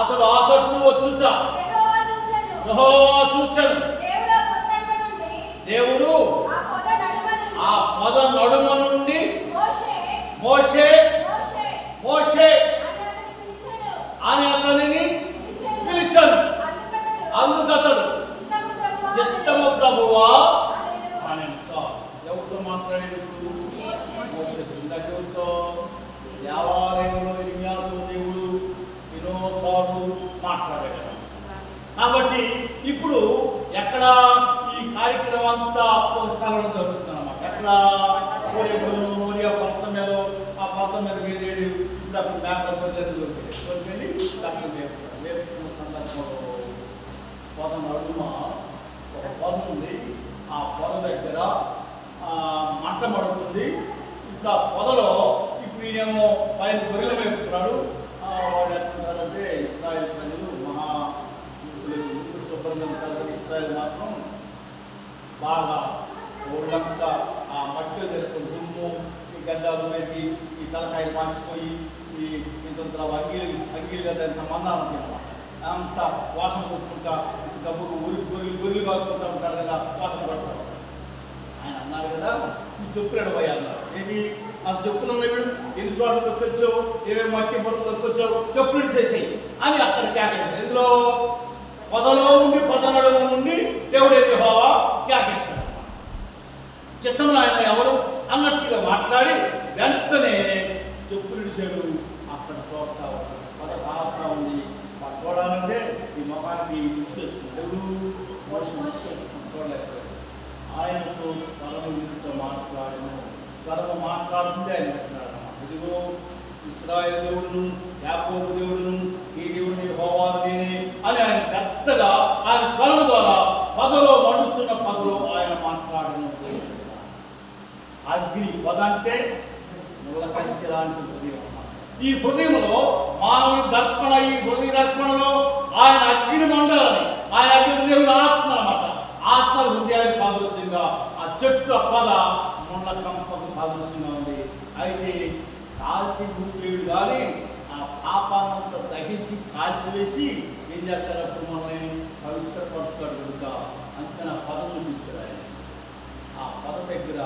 అతడు ఆ తట్టు వచ్చుట యెహోవా చూచెను. దేవుడు ఆ పొద నడుమ నుండి మోషే అని అతనిని పిలిచాను. అందుకతడు చిత్తము ప్రభువా అని. ఎవరితో మాట్లాడేటప్పుడు దేవుడితో దేవాలయంలో ఇర్మియాతో దేవుడు ఎన్నోసార్లు మాట్లాడాడు. కాబట్టి ఇప్పుడు ఎక్కడ ఈ కార్యక్రమం అంతా ఒక స్థలంలో జరుగుతుంది అన్నమాట. ఎక్కడ మోరియా పర్వతం మీద, ఆ పర్వతం మీద వెళ్ళేది ఇప్పుడు అప్పుడు మేకలు వెళ్ళి చక్కగా వేపుకున్న సందర్భంలో పొద నడుమ ఒక పొద ఉంది. ఆ పొద దగ్గర మంట మడుతుంది. ఇప్పుడు ఆ పొదలో ఇప్పుడు ఈయనేమో 5 గొర్రెలు వేపుతున్నాడు. వాడు ఎట్లుంటారంటే ఇశ్రాయేల్ ప్రజలు మహా శుభ్రంగా ఉంటారు. ఇశ్రాయేల్ మాత్రం బాగా ఊళ్ళంతా ఆ మట్టిలో జరుగుతుంది. దుమ్ము, ఈ గడ్డాలు పెట్టి, ఈ తలకాయలు మార్చిపోయి, ఈ ఇంత అంగీలుగా దానికి మందానం అనమాట. అంత వాసన కొట్టుకుంటా డబ్బుకు గొర్రెలు కాసుకుంటూ ఉంటారు కదా, వాసన పడతారు. ఆయన అన్నారు కదా, ఈ చెప్పులు పోయి అన్నారు. ఏంటి ఆ చెప్పులు ఉన్నవాడు ఎన్ని చోట్ల దొక్కొచ్చావు, ఏమేమి మట్టి బొట్టలు దొక్కొచ్చావు, చెప్పులు చేసేయి అని అక్కడ కేకేశాడు. ఎందులో పొదలో ఉండి పొద నడుము నుండి దేవుడైతే యెహోవా కేకేశాడు. చిత్తంలో ఆయన ఎవరు అన్నట్టుగా మాట్లాడి వెంటనే చెప్పులు ఇడిచాడు. అక్కడ చూస్తా పొద కాస్తా ఉంది. చూడాలంటే ఈ మొహానికి విశ్లేస్తుంది. చూడలేకపోయాడు. ఆయనతో స్వరము మాట్లాడను. స్వరము మాట్లాడుతుంటే ఆయన పెట్టినాడు. ఇదిగో ఇశ్రాయేలు దేవుడును, యాకోబు దేవుడును, ఈ దేవుడిని యెహోవాను నేనే అని ఆయన పెద్దగా ఆయన స్వరం ద్వారా పదలో మండుచున్న పదలో ఆయన మాట్లాడినప్పుడు అగ్ని పద అంటే ముళ్ళ కంచె లాంటి హృదయం. ఈ హృదయంలో మానవుని దర్పణ, ఈ హృదయ దర్పణలో ఆయన అగ్ని మండాలని, ఆయన అగ్ని దేవుని ఆత్మ అన్నమాట. ఆత్మ హృదయానికి సాదృశ్యంగా, ఆ చెట్టు పద ముళ్ళ కంపకు సాదృశ్యంగా ఉంది. అయితే కాల్చి ఊపేడు కానీ ఆ పాపాన్నంతా దహించి కాల్చివేసి ఏం చేస్తారప్పుడు మనల్ని పవిత్రపరుస్తాడు కనుక అంతే నా పదం చూపించాడు ఆయన. ఆ పద దగ్గర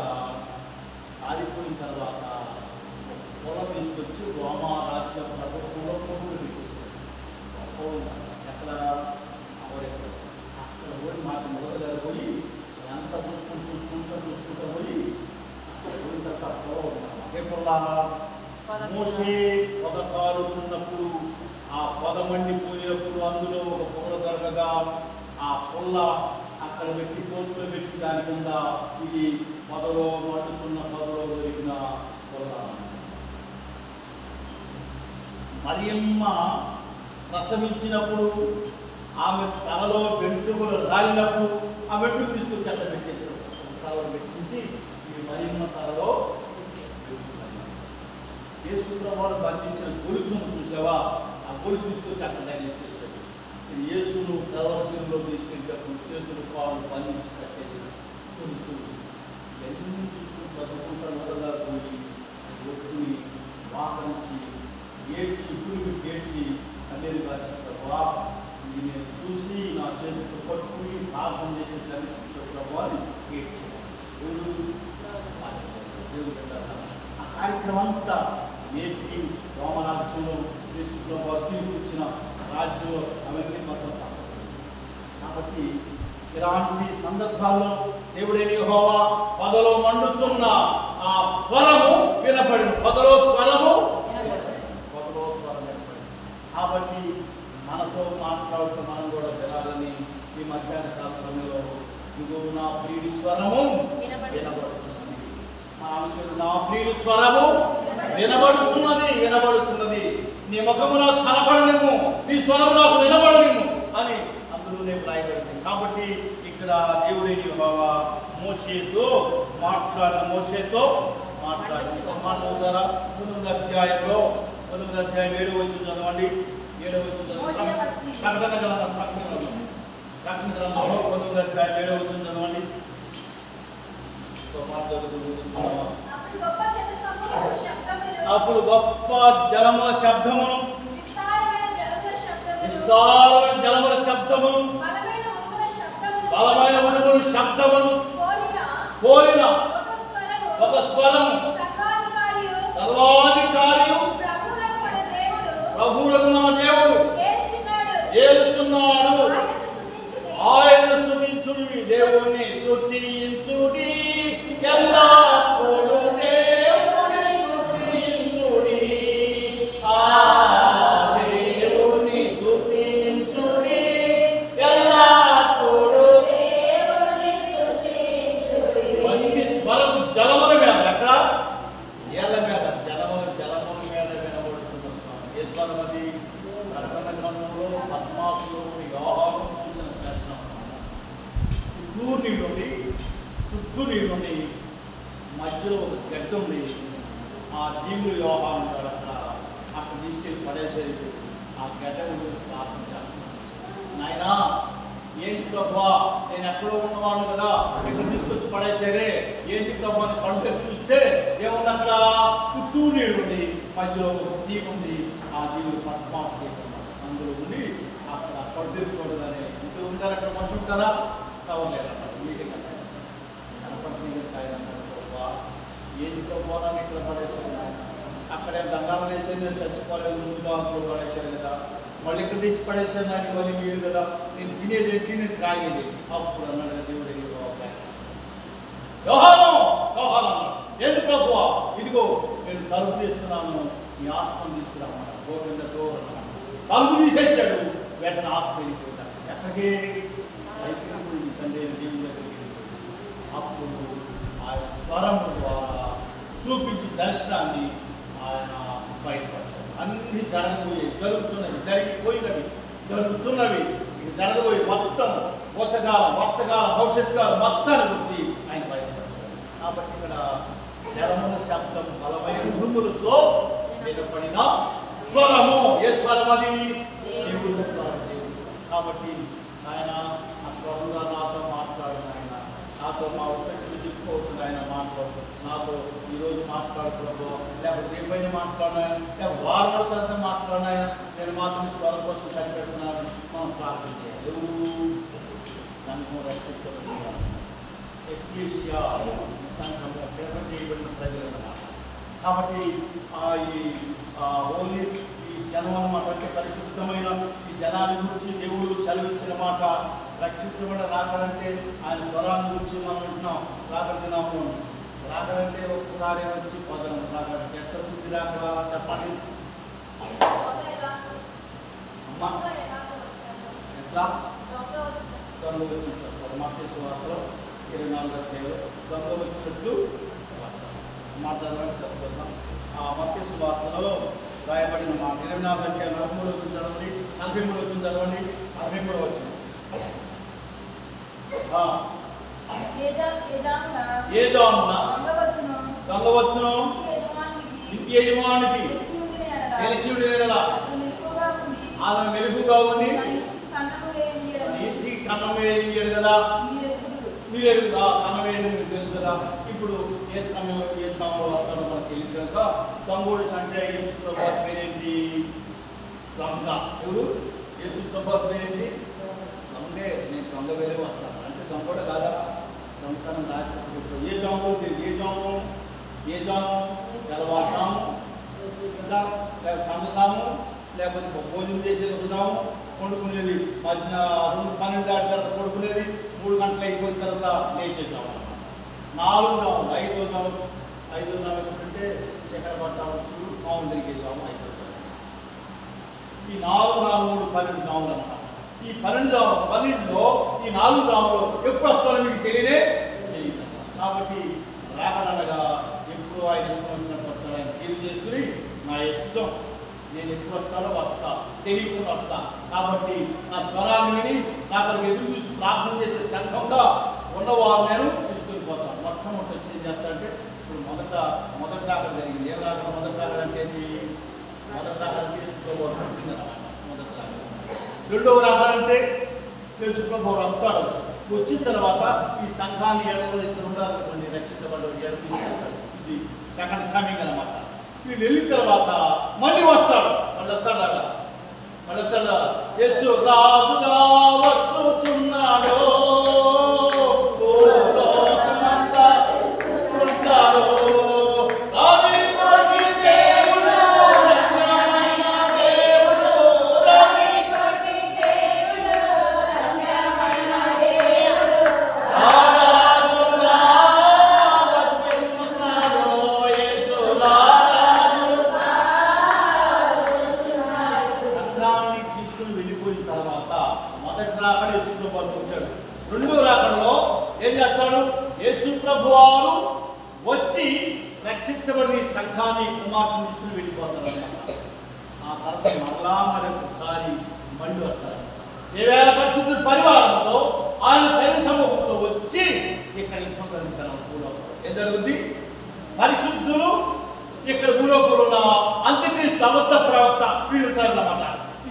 కాలిపోయిన తర్వాత పొలం తీసుకొచ్చి రోమా రాజ్య ప్రభుత్వంలో ప్రభువులు పెట్టేశారు. ఎక్కడ అక్కడ పోయి మాకు మొదలుగా పోయి ఎంత చూసుకుంటూ పోయి అక్కడ పోయిన తర్వాత పొలం మోషే పొద కాలుచున్నప్పుడు ఆ పొద మండిపోయినప్పుడు అందులో ఒక పొగ దొరకగా ఆ పొల్ల అక్కడ పెట్టి కోతులు పెట్టి దాని కింద ఇది పొదలో మండుతున్న పొదలో దొరికిన పొల్ల. మరియమ్మ ప్రసవించినప్పుడు ఆమె తలలో వెంట్రుకలు రాలినప్పుడు ఆ వెంట్రుకు తీసుకొచ్చి అక్కడ పెట్టేసారు. తలలో పెట్టేసి ఈ మరియమ్మ తలలో యేసుప్రభువును బంధించిన గొలుసును చూసావా, ఆ గొలుసు తీసుకొచ్చి అక్కడ తగిలించేసాడు. యేసును ప్రదర్శనలో తీసుకెళ్ళేటప్పుడు చేతులు కాళ్ళు బంధించి కట్టేది గొలుసు. ఎన్ని చూసుకుని బతుకుంటారు వరదా పోయి ఒట్టుని వాకరించి ఏడ్చి గురికి ఏడ్చి అనేది ప్రభా ఇది నేను చూసి నా చేతులు పట్టుకుని ప్రార్థన చేసి ప్రభావ ఏడ్చాను. ఆ కార్యక్రమం అంతా నేటి రోమరాజ్యంలో యేసుప్రభువు తీసుకొచ్చిన రాజ్యంలో అవన్నీ మొత్తం. కాబట్టి ఇలాంటి సందర్భాల్లో దేవుడైన యెహోవా పదలో మండుచున్న ఆ స్వరము వినపడిన పదలో స్వరము వినపడింది. కాబట్టి మనతో మాట్లాడుతూ మనం కూడా వినాలని ఈ మధ్యాహ్న కాల సమయంలో ఇదిగో నా ప్రియుడి స్వరము వినబడుతున్నది. నా ప్రియుడి స్వరము వినబడుతున్నది. నీ ముఖము నాకు కనపడనిమ్ము, నీ స్వరం నాకు వినబడనిమ్ము అని అందులోనే రాయబడింది. కాబట్టి ఇక్కడ దేవుడైన యెహోవా మోషేతో మాట్లాడిన మాట్లాడుతారా 9వ అధ్యాయంలో 9వ అధ్యాయం 7వ వచనం చదవండి. 7వ వచనం చదవండి. ప్రకటన గ్రంథం 9వ అధ్యాయం 7వ వచనం చదవండి. అప్పుడు గొప్ప జలముల శబ్దమును, విస్తారమైన జలముల శబ్దమును, బలమైన ఉరుముల శబ్దమును కోరిన ఒక స్వరము సర్వాధికారియు ప్రభువులకు మన దేవుడు ఏలుచున్నాడు. ఆయన స్తుతించుడి, దేవుణ్ణి స్తుతించుడి, ఎల్లప్పుడూ దేవుని స్తుతించుడి, ఆ దేవుని స్తుతించుడి, ఎల్లప్పుడూ దేవుని స్తుతించుడి. అన్ని స్వరము జలముల మీద, ఎక్కడ ఏళ్ళ మీద, జలముల మీద వినబడుతున్న స్వరం. ఏ స్వరం అది? ప్రకటన గ్రంథంలో పద్మాసులో యోహాను చూసిన దర్శనం. చుట్టూ నీళ్ళుండి మధ్యలో ఒక గడ్డ ఉంది. ఆ దీవులు యోహాను ఉంటాడు. అక్కడ తీసుకెళ్ళి పడేసేది. ఆ గడ్డ ప్రార్థన చేస్తున్నాను. నాయనా ఏంటి ప్రభా, నేను ఎక్కడో ఉన్నవాడు కదా, ఇక్కడ తీసుకొచ్చి పడేసారే ఏంటి ప్రభా అని కళ్ళు చూస్తే ఏముంది అక్కడ? చుట్టూ నీళ్ళుండి మధ్యలో ఒక దీపు ఉంది. ఆ దీవులు పద్మాసు అందులో ఉండి అక్కడ కళ్ళు చూడగానే ఇంట్లో ఉంటారు. అక్కడ మనుషులు ఉంటారా? కావలేదు. ఏది పోవాలని ఇక్కడ పడేసాను. అక్కడే దండాలు వేసేది, నేను చచ్చిపోలేదు, ముందుగా అందులో పడేసాను కదా, మళ్ళీ ఇక్కడ తెచ్చి పడేసాను. దాన్ని మళ్ళీ వీడు కదా, నేను తినేది ఏంటి, నేను తాగేది. అప్పుడు అన్నాడు దేవుడు, యోహాను ఏంటి ప్రభువా, ఇదిగో నేను తలుపు తీస్తున్నాను, నీ ఆత్మను తీసుకురామన్నా. గోవిందతో తలుపు తీసేసాడు. వెంటనే ఆత్మ వెళ్ళిపోతాడు. ఎక్కడికి? తండ్రి దేవుని దగ్గరికి. అప్పుడు ఆయన స్వరం ద్వారా చూపించి దర్శనాన్ని ఆయన బయటపడతాడు. అన్ని జరుగుతున్నవి, జరిగిపోయినవి, జరుగుతున్నవి, జరగబోయే మొత్తం వర్తకాలం భవిష్యత్తు కాలం మొత్తాన్ని గురించి ఆయన బయటపడతాడు. కాబట్టి ఇక్కడ జలముల శబ్దం బలమైన ఉరుములతో నిలబడిన స్వరము. ఏ స్వరం అది? దేవుడి స్వరం. కాబట్టి ఆయన ఆ స్వరంగా నాతో మాట్లాడిన ఆయన, నాతో మా ఉపయోగించి చెప్పుకోవచ్చు. ఆయన మాట్లాడు నాతో ఈరోజు మాట్లాడుకోవడం, లేకపోతే రేపైనా మాట్లాడినా, లేకపోతే వారం తర్వాత మాట్లాడినా, నేను మాత్రం స్వరం కోసం కనిపెడుతున్నాను. మనం ప్రార్థన చేయాలి. సంఘం రక్షించబడుతున్నారు. ఎక్లీసియా సంఘము చేయబడిన ప్రజలు. కాబట్టి ఓన్లీ ఈ జనం అన్నమాట, పరిశుద్ధమైన ఈ జనాన్ని గురించి దేవుడు సెలవిచ్చిన మాట. రక్షించబడి రాకడంటే ఆయన స్వరాన్ని గురించి మనం వింటున్నాం. రాకడుతున్నాము. రాకడంటే ఒక్కసారి వచ్చి పదం రాకడంటే ఎక్కడ శుద్ధి రాక చెప్పండి అమ్మా. ఎట్లా? దొంగ వచ్చినట్టు మత్తయి వార్తలో 24 దొంగ వచ్చినట్టు మాట్లాడమని చెప్తున్నాం. ఆ మత్తయి వార్తలో రాయబడిన మాట 24 43 వచ్చిన చదవండి, 43 వచ్చిన చదవండి, 63 వచ్చింది. ఏ జామున దొంగ వచ్చును ఇంటి యజమానికి తెలిసి ఉండేలా అతను మెలుగుగా ఉండి ఇంటికి కన్నం వేయడు కదా. మీరు కన్నం వేయడం మీకు తెలుసు కదా. ఇప్పుడు ఏ సమయం ఏ సమయంలో వస్తాడో మనకు తెలియదు కనుక దొంగోడు అంటే యేసు ప్రభు పేరేంటి? దొంగ. ఎవరు? యేసు ప్రభు పేరేంటి? దొంగే. నేను దొంగ వేరే వస్తాను అంటే దొంగోడు కాదా? దొంగతనం దాచిపెట్టు. ఏ జాము తెలియదు. ఏ జాము తెల్లవారుతాము, ఇంకా సందుతాము, లేకపోతే భోజనం చేసేది ఒకదాము, కొడుకునేది 12 దాటి తర్వాత కొడుకునేది, 3 గంటలు అయిపోయిన తర్వాత లేచేద్దాము. 4 జాములు, 5వ జాము ఎప్పుడంటే శేఖర పట్టాలు మామూలు తిరిగేద్దాము 5వ జాము. ఈ 4, 4, 3, 12 జాములు అన్నమాట. ఈ 12లో ఈ 4 జాములు ఎప్పుడు వస్తారో మీకు తెలియదే. కాబట్టి రాకడనగా ఎప్పుడు ఆయన ఇష్టం వచ్చినట్టు వస్తాడు. ఆయన తీరు చేసుకుని నా ఇష్టం, నేను ఎప్పుడు వస్తానో వస్తా, తెలియకుండా వస్తా. కాబట్టి నా స్వరాన్ని విని నాకు ఎదురు చూసి ప్రార్థన చేసే సంఘంగా ఉన్నవారు నేను తీసుకుని పోతాను. మొట్టమొదటి వచ్చి ఏం చేస్తానంటే, ఇప్పుడు మొదటి రాకడ జరిగింది. ఏం రాకడ? మొదటి రాకడ అంటే మొదటి రాకడ తెలుసుకోబోతుంది. మొదటి రాకడ. రెండవ రాకడ అంటే తెలుసుకోబోరు వస్తాడు. వచ్చిన తర్వాత ఈ సంఘాన్ని 7 ఉండాలనుకోండి, రక్షించబడ్డ 7 తీసుకెళ్తాడు. ఇది సెకండ్ కమింగ్ అనమాట. వీళ్ళు వెళ్ళిన తర్వాత మళ్ళీ వస్తాడు. మళ్ళీ వస్తాడా? యేసు రాజుగా వచ్చుచున్నాడు, రెండో రాకడలో ఏం చేస్తాడు? యేసు ప్రభువారు వచ్చి రక్షించబడిన సంఘాన్ని కుమార్తెను తీసుకుని వెళ్ళిపోతారు అన్నమాట. ఆ తర్వాత మరలా మరొకసారి మళ్ళీ వస్తారు. 2000 పరిశుద్ధుల పరివారంతో ఆయన సైన్య సమూహంతో వచ్చి ఇక్కడ యుద్ధం జరుగుతారు. భూలోకంలో ఏం జరుగుతుంది? పరిశుద్ధులు ఇక్కడ భూలోకంలో ఉన్న అంత్యక్రీస్తు అబద్ధ ప్రవక్త వీళ్ళు ఉంటారన్నమాట.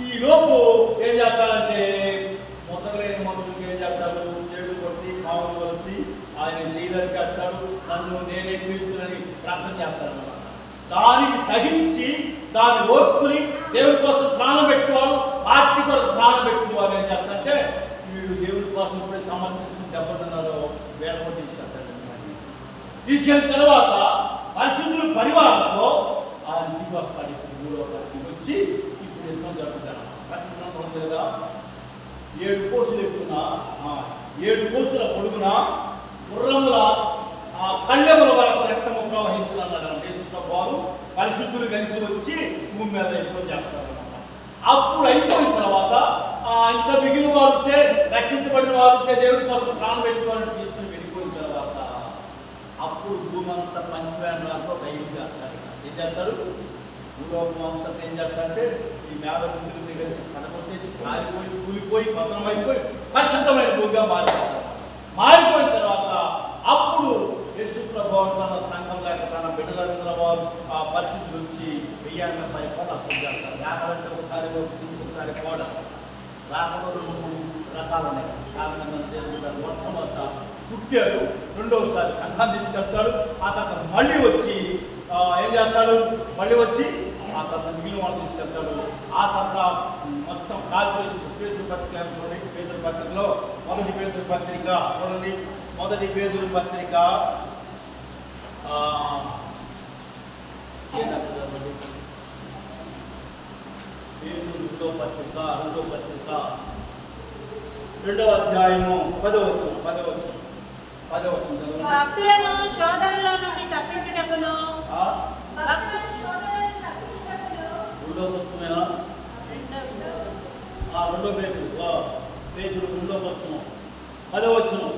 ఈ లోపు ఏం చేస్తారంటే, మొదలైన మనుషులకి ఏం చేస్తాడు? చెడు కొట్టి కావులు కొలిసి ఆయన చేయడానికి వస్తాడు. నన్ను నేనే క్రీస్తునని ప్రార్థన చేస్తారన్నమాట. దానికి సహించి దాన్ని ఓర్చుకుని దేవుడి కోసం ప్రాణం పెట్టుకోవాలి, పార్టీ కొరకు ప్రాణం పెట్టుకోవాలి. ఏం చేస్తారంటే, వీళ్ళు దేవుడి కోసం ఇప్పుడే సమర్పించుకుని దెబ్బతిన్నారో వేళ తీసుకెళ్తాడు. తీసుకెళ్ళిన తర్వాత పరిశుద్ధుల పరివారంతో ఆయన దిగి వస్తాడు. ఇప్పుడు భూలోకానికి వచ్చి ఇప్పుడు యుద్ధం జరుగుతారు. కదా 7 కోసులు ఎక్కుతున్నా 7 కోసుల పొడుగున గుర్రముల కళ్ళెముల వరకు రక్తము ప్రవహించాలన్నాడు. యేసుప్రభువారు పరిశుద్ధులు కలిసి వచ్చి భూమి మీద యుద్ధం చేస్తారన్నమాట. అప్పుడు అయిపోయిన తర్వాత ఇంకా మిగిలిన వారు ఉంటే, రక్షించబడిన వారు ఉంటే, దేవుడి కోసం ప్రాణం పెట్టుకోవాలని తీసుకుని వెళ్ళిపోయిన తర్వాత అప్పుడు భూమి అంతా పంచవేంద్రాలతో రైలు చేస్తారు. ఏం చేస్తారు? భూలోకం అంతా ఏం చేస్తారంటే ఈ మేడ ముందుకు కలిసి కనకొట్టేసి కాలిపోయి కూలిపోయి పతనమైపోయి పరిశుద్ధమైన భూమిగా మారిపోయిన తర్వాత అప్పుడు యేసు ప్రభువు తన సంఘం లేక తన బిడ్డలందరూ వారు ఆ పరిశుద్ధులు వచ్చి 1000 కోట అప్పుడు చేస్తారు. రాకడంటే ఒకసారి కోట రాకడం 2 రకాలు ఉన్నాయి. కారణంగా దేవుడు మొట్టమొదట పుట్టాడు, రెండవసారి సంఘాన్ని తీసుకెళ్తాడు, ఆ తర్వాత మళ్ళీ వచ్చి ఏం చేస్తాడు, మళ్ళీ వచ్చి ఆ తర్వాత మిగిలిన వాళ్ళు తీసుకెళ్తాడు. ఆ తర్వాత మొత్తం కాల్చేసి పేదరు పత్రిక చూడండి. పేదరు పత్రికలో మొదటి పేదరు పత్రిక చూడండి. మొదటి పేదరు పత్రిక రెండో పత్రిక 2వ అధ్యాయము 10వ వచనం భక్తులను శోధనలో నుండి తప్పించుటకును రెండో పుస్తకమేనా? రెండో పేతురు రెండో పుస్తకం 10వ వచనం.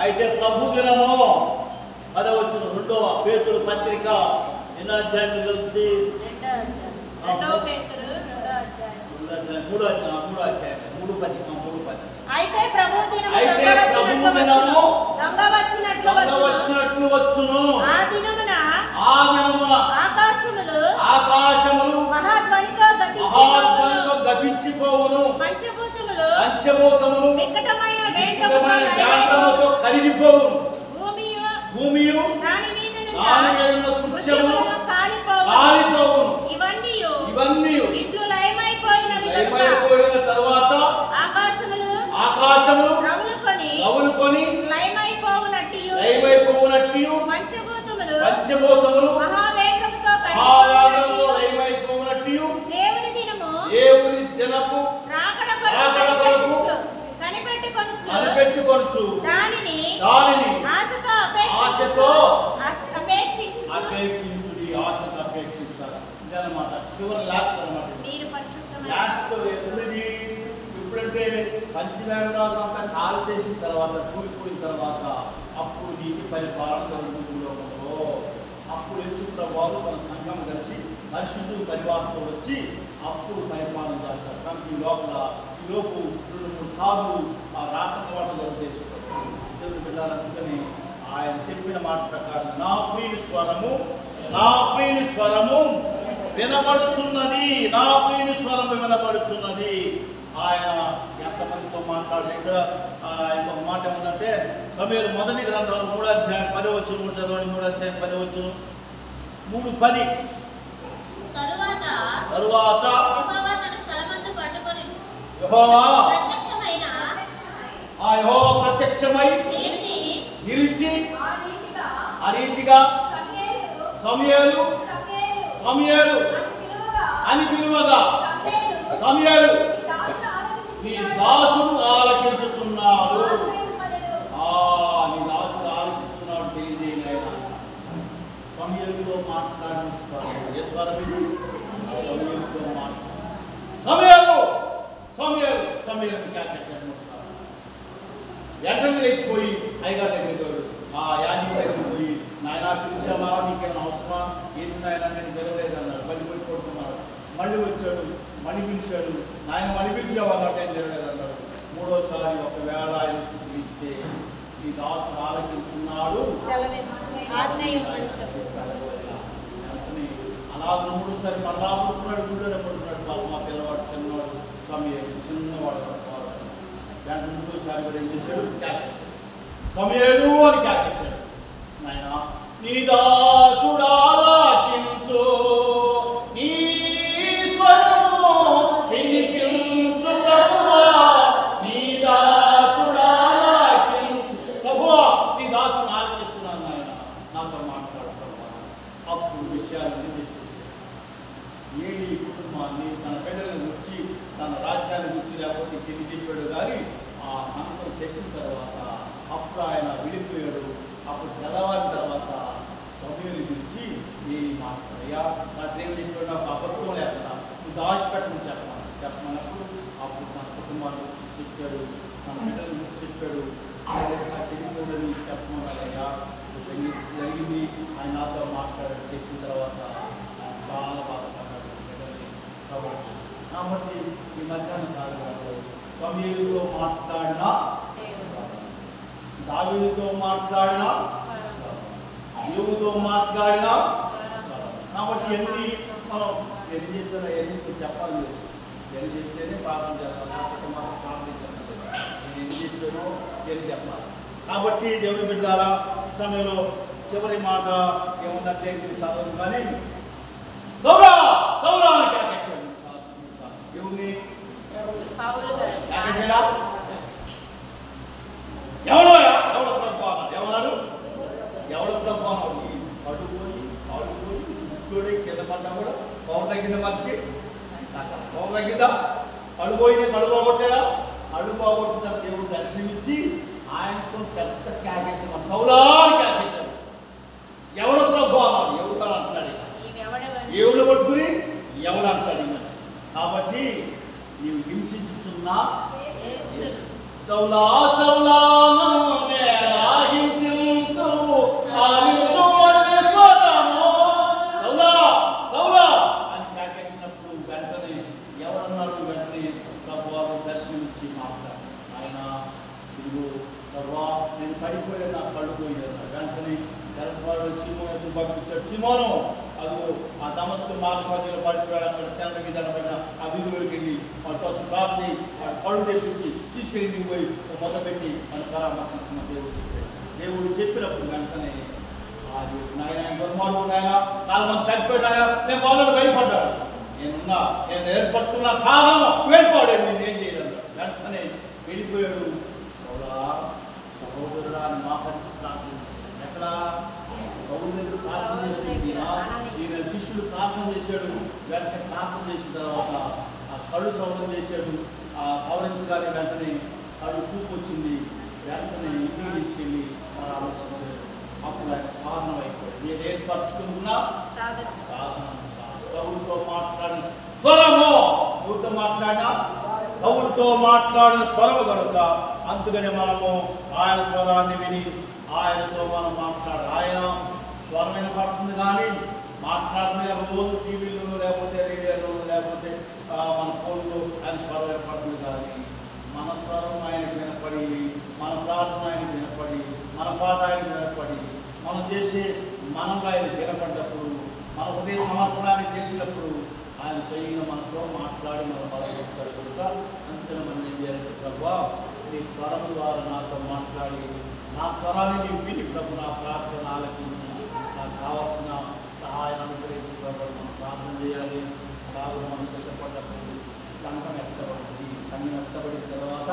అయితే ప్రభు దినము 10వ వచనం 2వ పేతురు పత్రిక ఎన్నో అధ్యాయం వెళ్తే 2వ పేతురు 2వ అధ్యాయం 3 అధ్యాయం 3 పత్రిక. అయితే ప్రభు దినము దొంగ వచ్చినట్లు వచ్చును. ఆ దినమున ఆకాశములు మహాధ్వనితో గతించిపోవును. పంచభూతములు వికటమైన వేండ్రముతో కరిగిపోవును. భూమియు దాని మీద వృక్షములు కాలిపోవును. ఇవన్నీ ఇట్లు లయమైపోయిన తర్వాత ఆకాశములు రవులుకొని లయమైపోవునట్టు పంచభూతములు మహావేంద్రముతో లయమైపోవునట్టు దేవుని దినపు కనిపెట్టుకొనుచు దానిని ఆశతో అపేక్షించుడి. ఆశతో అపేక్షించాలి ఇదన్నమాట. చివరి లాస్ట్ అన్నమాట. లాస్ట్ ఎప్పుడుది? ఎప్పుడంటే పంచవేంద్రాలు అంతా కాల్చేసిన తర్వాత కూలిపోయిన తర్వాత అప్పుడు నీటి పరిపాలన జరుగుతుంది లోకంలో. అప్పుడు యేసు ప్రభువు తన సంఘం కలిసి పరిశుద్ధుల పరివారంతో వచ్చి అప్పుడు పరిపాలన చేస్తారు. కానీ ఈ లోపు 2-3 సార్లు ఆ రాకపోవడం జరుగుతుంది. పిల్లలందుకని ఆయన చెప్పిన మాట ప్రకారం నా ప్రియుని స్వరము వినబడుతున్నది. ఆయన ఎంతమందితో మాట్లాడు. ఇక్కడ ఇంకొక మాట ఏమంటే సమయంలో మొదటి గ్రంథం 3వ అధ్యాయం 10వ వచనం చదవండి. 3వ అధ్యాయం 10వ వచనం 3:10 తరువాత యెహోవా ప్రత్యక్షమై నిలిచి ఆ రీతిగా సమూయేలు అని పిలువగా సమూయేలు నీ దాసుడు ఆలకించుచున్నాడు. నీ దాసుడు ఆలకించున్నాడు తెలియజేయనైనా సమూయేలుతో మాట్లాడిన స్వరం సమూయేలుతో మాట్లాడు సమూయేలు క్యాకేశాడు. వెంటనే లేచిపోయి అయ్యగారి దగ్గరికి పోయాడు. ఆ యాజకుడి దగ్గరికి పోయి నాయన పిలిచావా, నీకేమైనా అవసరమా, ఏంటి నాయన నేను జరగలేదు అన్నాడు. మళ్ళీ పోయి కొడుతున్నాడు. మళ్ళీ వచ్చాడు, మళ్ళీ పిలిచాడు. నాయన మళ్ళీ పిలిచావా, నాకేం జరగలేదు అన్నాడు. 3వసారి ఒకవేళ ఆయన వచ్చి పిలిస్తే ఈ దాసుడు ఆలకించున్నాడు అలా 3సారి మళ్ళా పడుతున్నాడు. గుళ్ళనే పడుతున్నాడు. పాప మా పిల్లవాడు చిన్నవాడు చిన్నవాడు పడుతున్నాడు. దాంట్లో 3సారి కూడా ఏం చేశాడు, క్యాకేశాడు. సమూయేలు అని క్యాకేశాడు. నాయన నీ దాసుడాలకించు, నీ స్వరము వినిపించు ప్రభువా, నీ దాసుడాలకించు. ప్రభువా నీ దాసుని ఆలకిస్తున్నాను నాయన, నాతో మాట్లాడు ప్రభువా. అప్పుడు విషయాలన్నీ తెచ్చేసాడు. ఏడి కుటుంబాన్ని తన బిడ్డలను గురించి తన రాజ్యాన్ని గురించి లేకపోతే తెలియజెప్పాడు. కానీ ఆ సంతం చెప్పిన తర్వాత అప్పుడు ఆయన విడిపోయాడు. అప్పుడు తెల్లవారిన తర్వాత సమూయేలు గురించి నేను మాట్లాడయ్యా నా దేవుడు చెప్పాడు, నాకు అబద్ధం లేకుండా నువ్వు దాచిపెట్టమని చెప్పమన్నప్పుడు అప్పుడు తన కుటుంబాన్ని గురించి చెప్పాడు, తన బిడ్డల గురించి చెప్పాడు. ఆ చెడిపోదని చెప్పమన్నాడయ్యా, జరిగిన సమూయేలుతో మాట్లాడిన, దావీదుతో మాట్లాడిన, యోబుతో మాట్లాడిన. కాబట్టి ఎన్ని మనం ఎన్ని చేస్తున్నా ఎన్ని చెప్పాలి, ఎన్ని చెప్తేనే ప్రార్థన చేస్తాను, లేకపోతే మనం ప్రార్థించాలి. నేను ఎన్ని చెప్తానో ఎన్ని చెప్పాలి. కాబట్టి దేవుని బిడ్డారా, ఈ సమయంలో చివరి మాట ఏముందంటే చదవదు కానీ సౌరా సౌరా అని కేకేశాడు. దేవుని కేకేశాడా? ఎవడోయా ఎవడో ప్రభు అన్నాడు. ఏమన్నాడు? ఎవడో ప్రభు అన్నాడు. అడుగుపోయి ఆడుపోయి ఇంట్లోనే కింద పడ్డా కూడా పవర్ తగ్గిందా? మనిషికి పవర్ తగ్గిందా? అడుగుపోయి కడుపు పోగొట్టాడా? అడుగు పోగొట్టిన దేవుడు దర్శనమిచ్చి ఆయనతో పెద్ద కేకేశాడు. సౌరాని కేకేశాడు. ఎవడో ప్రభు అన్నాడు. ఎవడు అంటున్నాడు? ఎవడు పట్టుకుని ఎవడు అంటాడు ఈ మనిషి. కాబట్టి నీవు హింసించుతున్నా సౌలా సౌలా సౌలా సౌలా అని కేకేసినప్పుడు వెంటనే ఎవరన్నాడు? వెంటనే ప్రభు దర్శనమిచ్చి మాట్లాడు. ఆయన ఇదిగో ప్రభు నేను పడిపోయాను, నాకు పడిపోయాను. వెంటనే గర్భవాడు సిమోను పంపించాడు. సిమోను అదిగో ఆ దమస్కు మార్గంలో పడిపోయాడు. అక్కడ తెల్ల మీద పడిన ఆ వీధులోకి వెళ్ళి వాళ్ళ కోసం ప్రార్థన పళ్ళు తెప్పించి తీసుకెళ్ళి నీకు పోయి మొదలుపెట్టి మన పరామర్శించిన దేవుడు చెప్పాడు. దేవుడు చెప్పినప్పుడు వెంటనే అది నాయన దుర్మార్గు నాయన చాలా మంది చనిపోయాడు. ఆయన నేను వాళ్ళని భయపడ్డాడు. నేను ఏర్పరచుకున్న సాధనం వెళ్ళిపోయాడు. నేనేం చేయలేదు. వెంటనే వెళ్ళిపోయాడు. సహోదరుడా అని మా పరిస్థితి ఎక్కడ సౌందర్యుడు ప్రార్థన చేసేది. ఈయన శిష్యుడు ప్రార్థన చేశాడు. వెంటనే ప్రార్థన చేసిన తర్వాత ఆ కళ్ళు సవరణ చేశాడు. ఆ సవరించగానే వెంటనే కళ్ళు చూపు వచ్చింది. వెంటనే ఇంటికి తీసుకెళ్ళి మన ఆలోచించాడు. అప్పుడు ఆయన సాధనం అయిపోయాడు. నేను ఏర్పరచుకున్నా సాధనం. సౌలుతో మాట్లాడిన స్వరము, ఎవరితో మాట్లాడినా సౌలుతో మాట్లాడిన స్వరము కనుక అందుకని మనము ఆయన స్వరాన్ని విని ఆయనతో మనం మాట్లాడాలి. ఆయన స్వరం వినపడుతుంది కానీ మాట్లాడిన రోజు టీవీలో లేకపోతే రేడియోలో లేకపోతే మన ఫోన్లో ఆయన స్వరం వినపడుతుంది కానీ మన స్వరం ఆయనకు వినపడి, మన ప్రార్థన ఆయనకు వినపడి, మన పాట ఆయనకు వినపడి, మనం చేసే మనంలో ఆయన వినపడ్డప్పుడు, మన హృదయ సమర్పణానికి తెలిసినప్పుడు ఆయన స్వయంగా మనతో మాట్లాడి మన బలపరుస్తాడు. కనుక అంతలో మనం ఏం చేయాలంటే ప్రభు నీ స్వరం ద్వారా నాతో మాట్లాడి నా స్వరాన్ని నీవు విని ప్రభు నా ప్రార్థన ఆలకించి నాకు కావాల్సిన సహాయం అనుగ్రహించి ప్రభు మనం ప్రార్థన చేయాలి. రాదు మనం సిద్ధపడ్డప్పుడు సంఘం ఎత్తబడుతుంది. సంఘం ఎత్తబడిన తర్వాత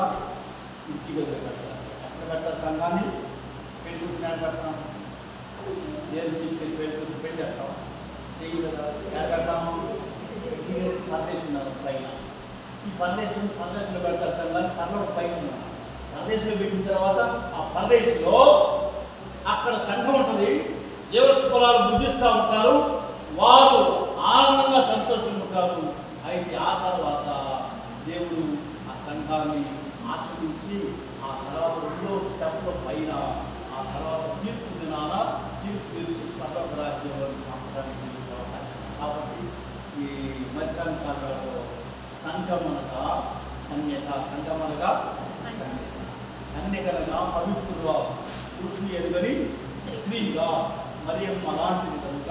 ఇంటి దగ్గర పెట్టాలి. ఎక్కడ పెట్టాలి? సంఘాన్ని పెళ్ళి పెట్టాం. దేవుడు తీసుకెళ్ళి పెళ్ళి పెట్టేస్తాం. చెయ్యి కదా ఎక్కడ పెడతాము? పరదేశున్నారు పైన. ఈ పరదేశంలో పెడతారు సంఘాన్ని. పర్లోకి పైన ఉన్నారు. పరదేశంలో పెట్టిన తర్వాత ఆ పరదేశంలో అక్కడ సంఘం ఉంటుంది. జీవవృక్ష ఫలాలు భుజిస్తూ ఉంటారు. వారు ఆనందంగా సంతోషించుంటారు. అయితే ఆ తర్వాత దేవుడు ఆ సంఘాన్ని ఆశ్రయించి ఆ తర్వాత రెండో స్టెప్ల పైన ఆ తర్వాత తీర్పు దినాన తీర్పు తెలిసి పర్లోక రాజ్యంలో పంపడానికి అవకాశం. కాబట్టి ఈ మధ్యాహ్న కాలంలో సంఘమనగా కన్యక, సంఘమనగా కన్యకనగా పవిత్రుగా, పురుషుని ఎరుగని స్త్రీగా మరియమ్మ లాంటిది కనుక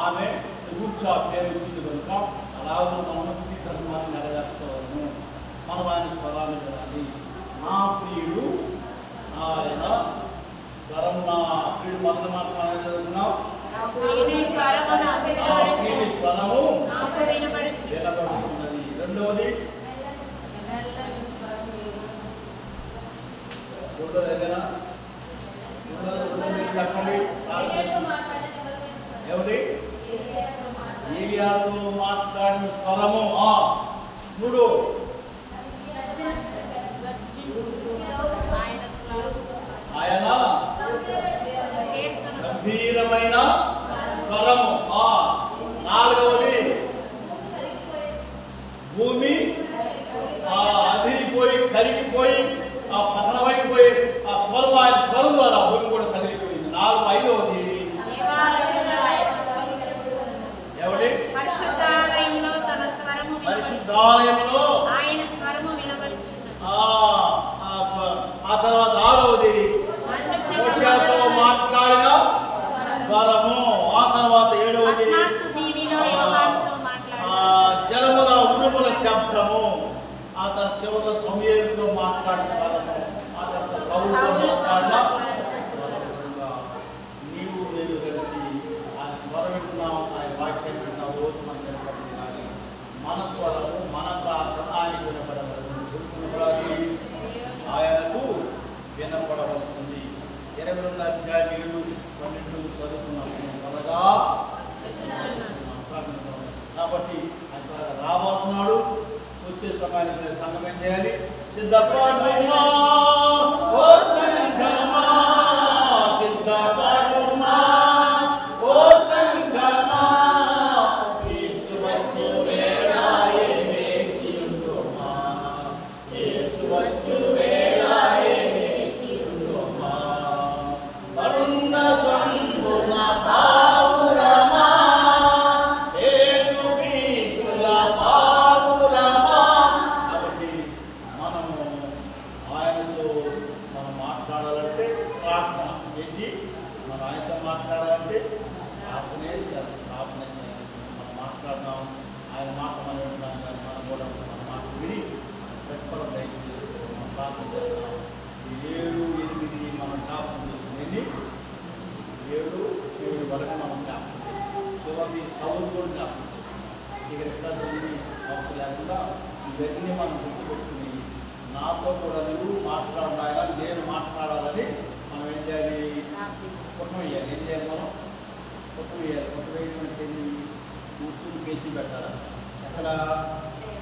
ఆమె కూర్చా పేరు వచ్చింది కనుక అలాగే మనం స్త్రీ ధర్మాన్ని నెరవేర్చవలను. మనం ఆయన స్వరాన్ని వినాలి. నా ప్రియుడు ఆయన స్వరం, నా ప్రియుడు మొదటి మాత్రం చదువుకున్నాం. స్వరము వినబడుతున్నది. రెండవది ఏదైనా చెప్పండి. ఏమిటి? ఏలియాతో మాట్లాడిన స్వరము. మూడు ఆయన గంభీరమైన స్వరము. నాలుగవది భూమి అదిరిపోయి కరిగిపోయి ఆ పతనమైపోయి ఆ స్వరం, ఆయన స్వరం ద్వారా భూమి కూడా కదిలిపోయింది. ఐదవది ఎవరి? పరిశుద్ధాలయంలో పేదల అధ్యాయం 7-12 చదువుకున్నాము త్వరగా. కాబట్టి ఆయన రాబోతున్నాడు. వచ్చే సమయానికి సంఘం ఏం చేయాలి? సిద్ధపడుమా ఓ సంఘమా, సిద్ధపడుమా ఓ సంఘమా, క్రీస్తు వచ్చు వేళాయే వేచి ఉండుమా, యేసు వచ్చు వేళాయే వేచి ఉండుమా, పరుండ సంగుణ పావురమా, ఏటు వీటుల పావురమా. కాబట్టి మనము ఆయనతో మనం మాట్లాడాలంటే ప్రార్థన. ఏంటి మనం ఆయనతో మాట్లాడాలంటే ప్రార్థనే సార్, ప్రార్థనే సార్. మనం మాట్లాడదాం, ఆయన మాట మనం వింటాం, కానీ మనం కూడా మన మాట విని రెప్పడం దయచేసి మనం ప్రార్థన చేస్తాం. 7-8 మనం జ్ఞాపకం చేసుకుని 7 వరకు మనం జ్ఞాపకం చేస్తాం. చివరి సౌలు కూడా జ్ఞాపకం చేస్తాం. ఇక ఎక్కడ చదివి అవసరం లేకుండా ఇవన్నీ మనం గుర్తుపెట్టుకుని నాతో కూడా నువ్వు మాట్లాడాలా, నేను మాట్లాడాలని మనం ఏం చేయాలి? కుటుంబం వేయాలి. ఏం చేయాలి? మనం కుటుంబం వేయాలి. కుటుంబం వేసినట్టు కూర్చుని పేచి పెట్టాలా? అక్కడ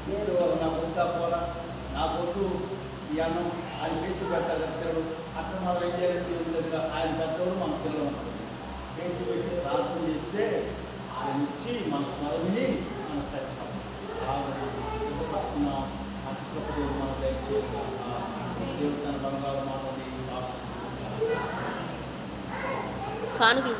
తీసుకోవాలి. నా కొత్త పోలా, నా కొట్టు ఈ అన్నం ఆయన పేచి పెట్టాలి. ఇద్దరు అక్కడ మనం ఏం చేయాలి? దేవుడిగా ఆయన పెద్దవాడు మన పిల్లలు ఉంటుంది. పేచి పెట్టి ప్రార్థన చేస్తే ఆయన ఇచ్చి మన స్మరణని మనం పెట్టాం. సిద్ధపడుతున్నాం. అతిశక్తులు మన దయచేసి దేవుడు తన బంగారు మాటని కానుకలు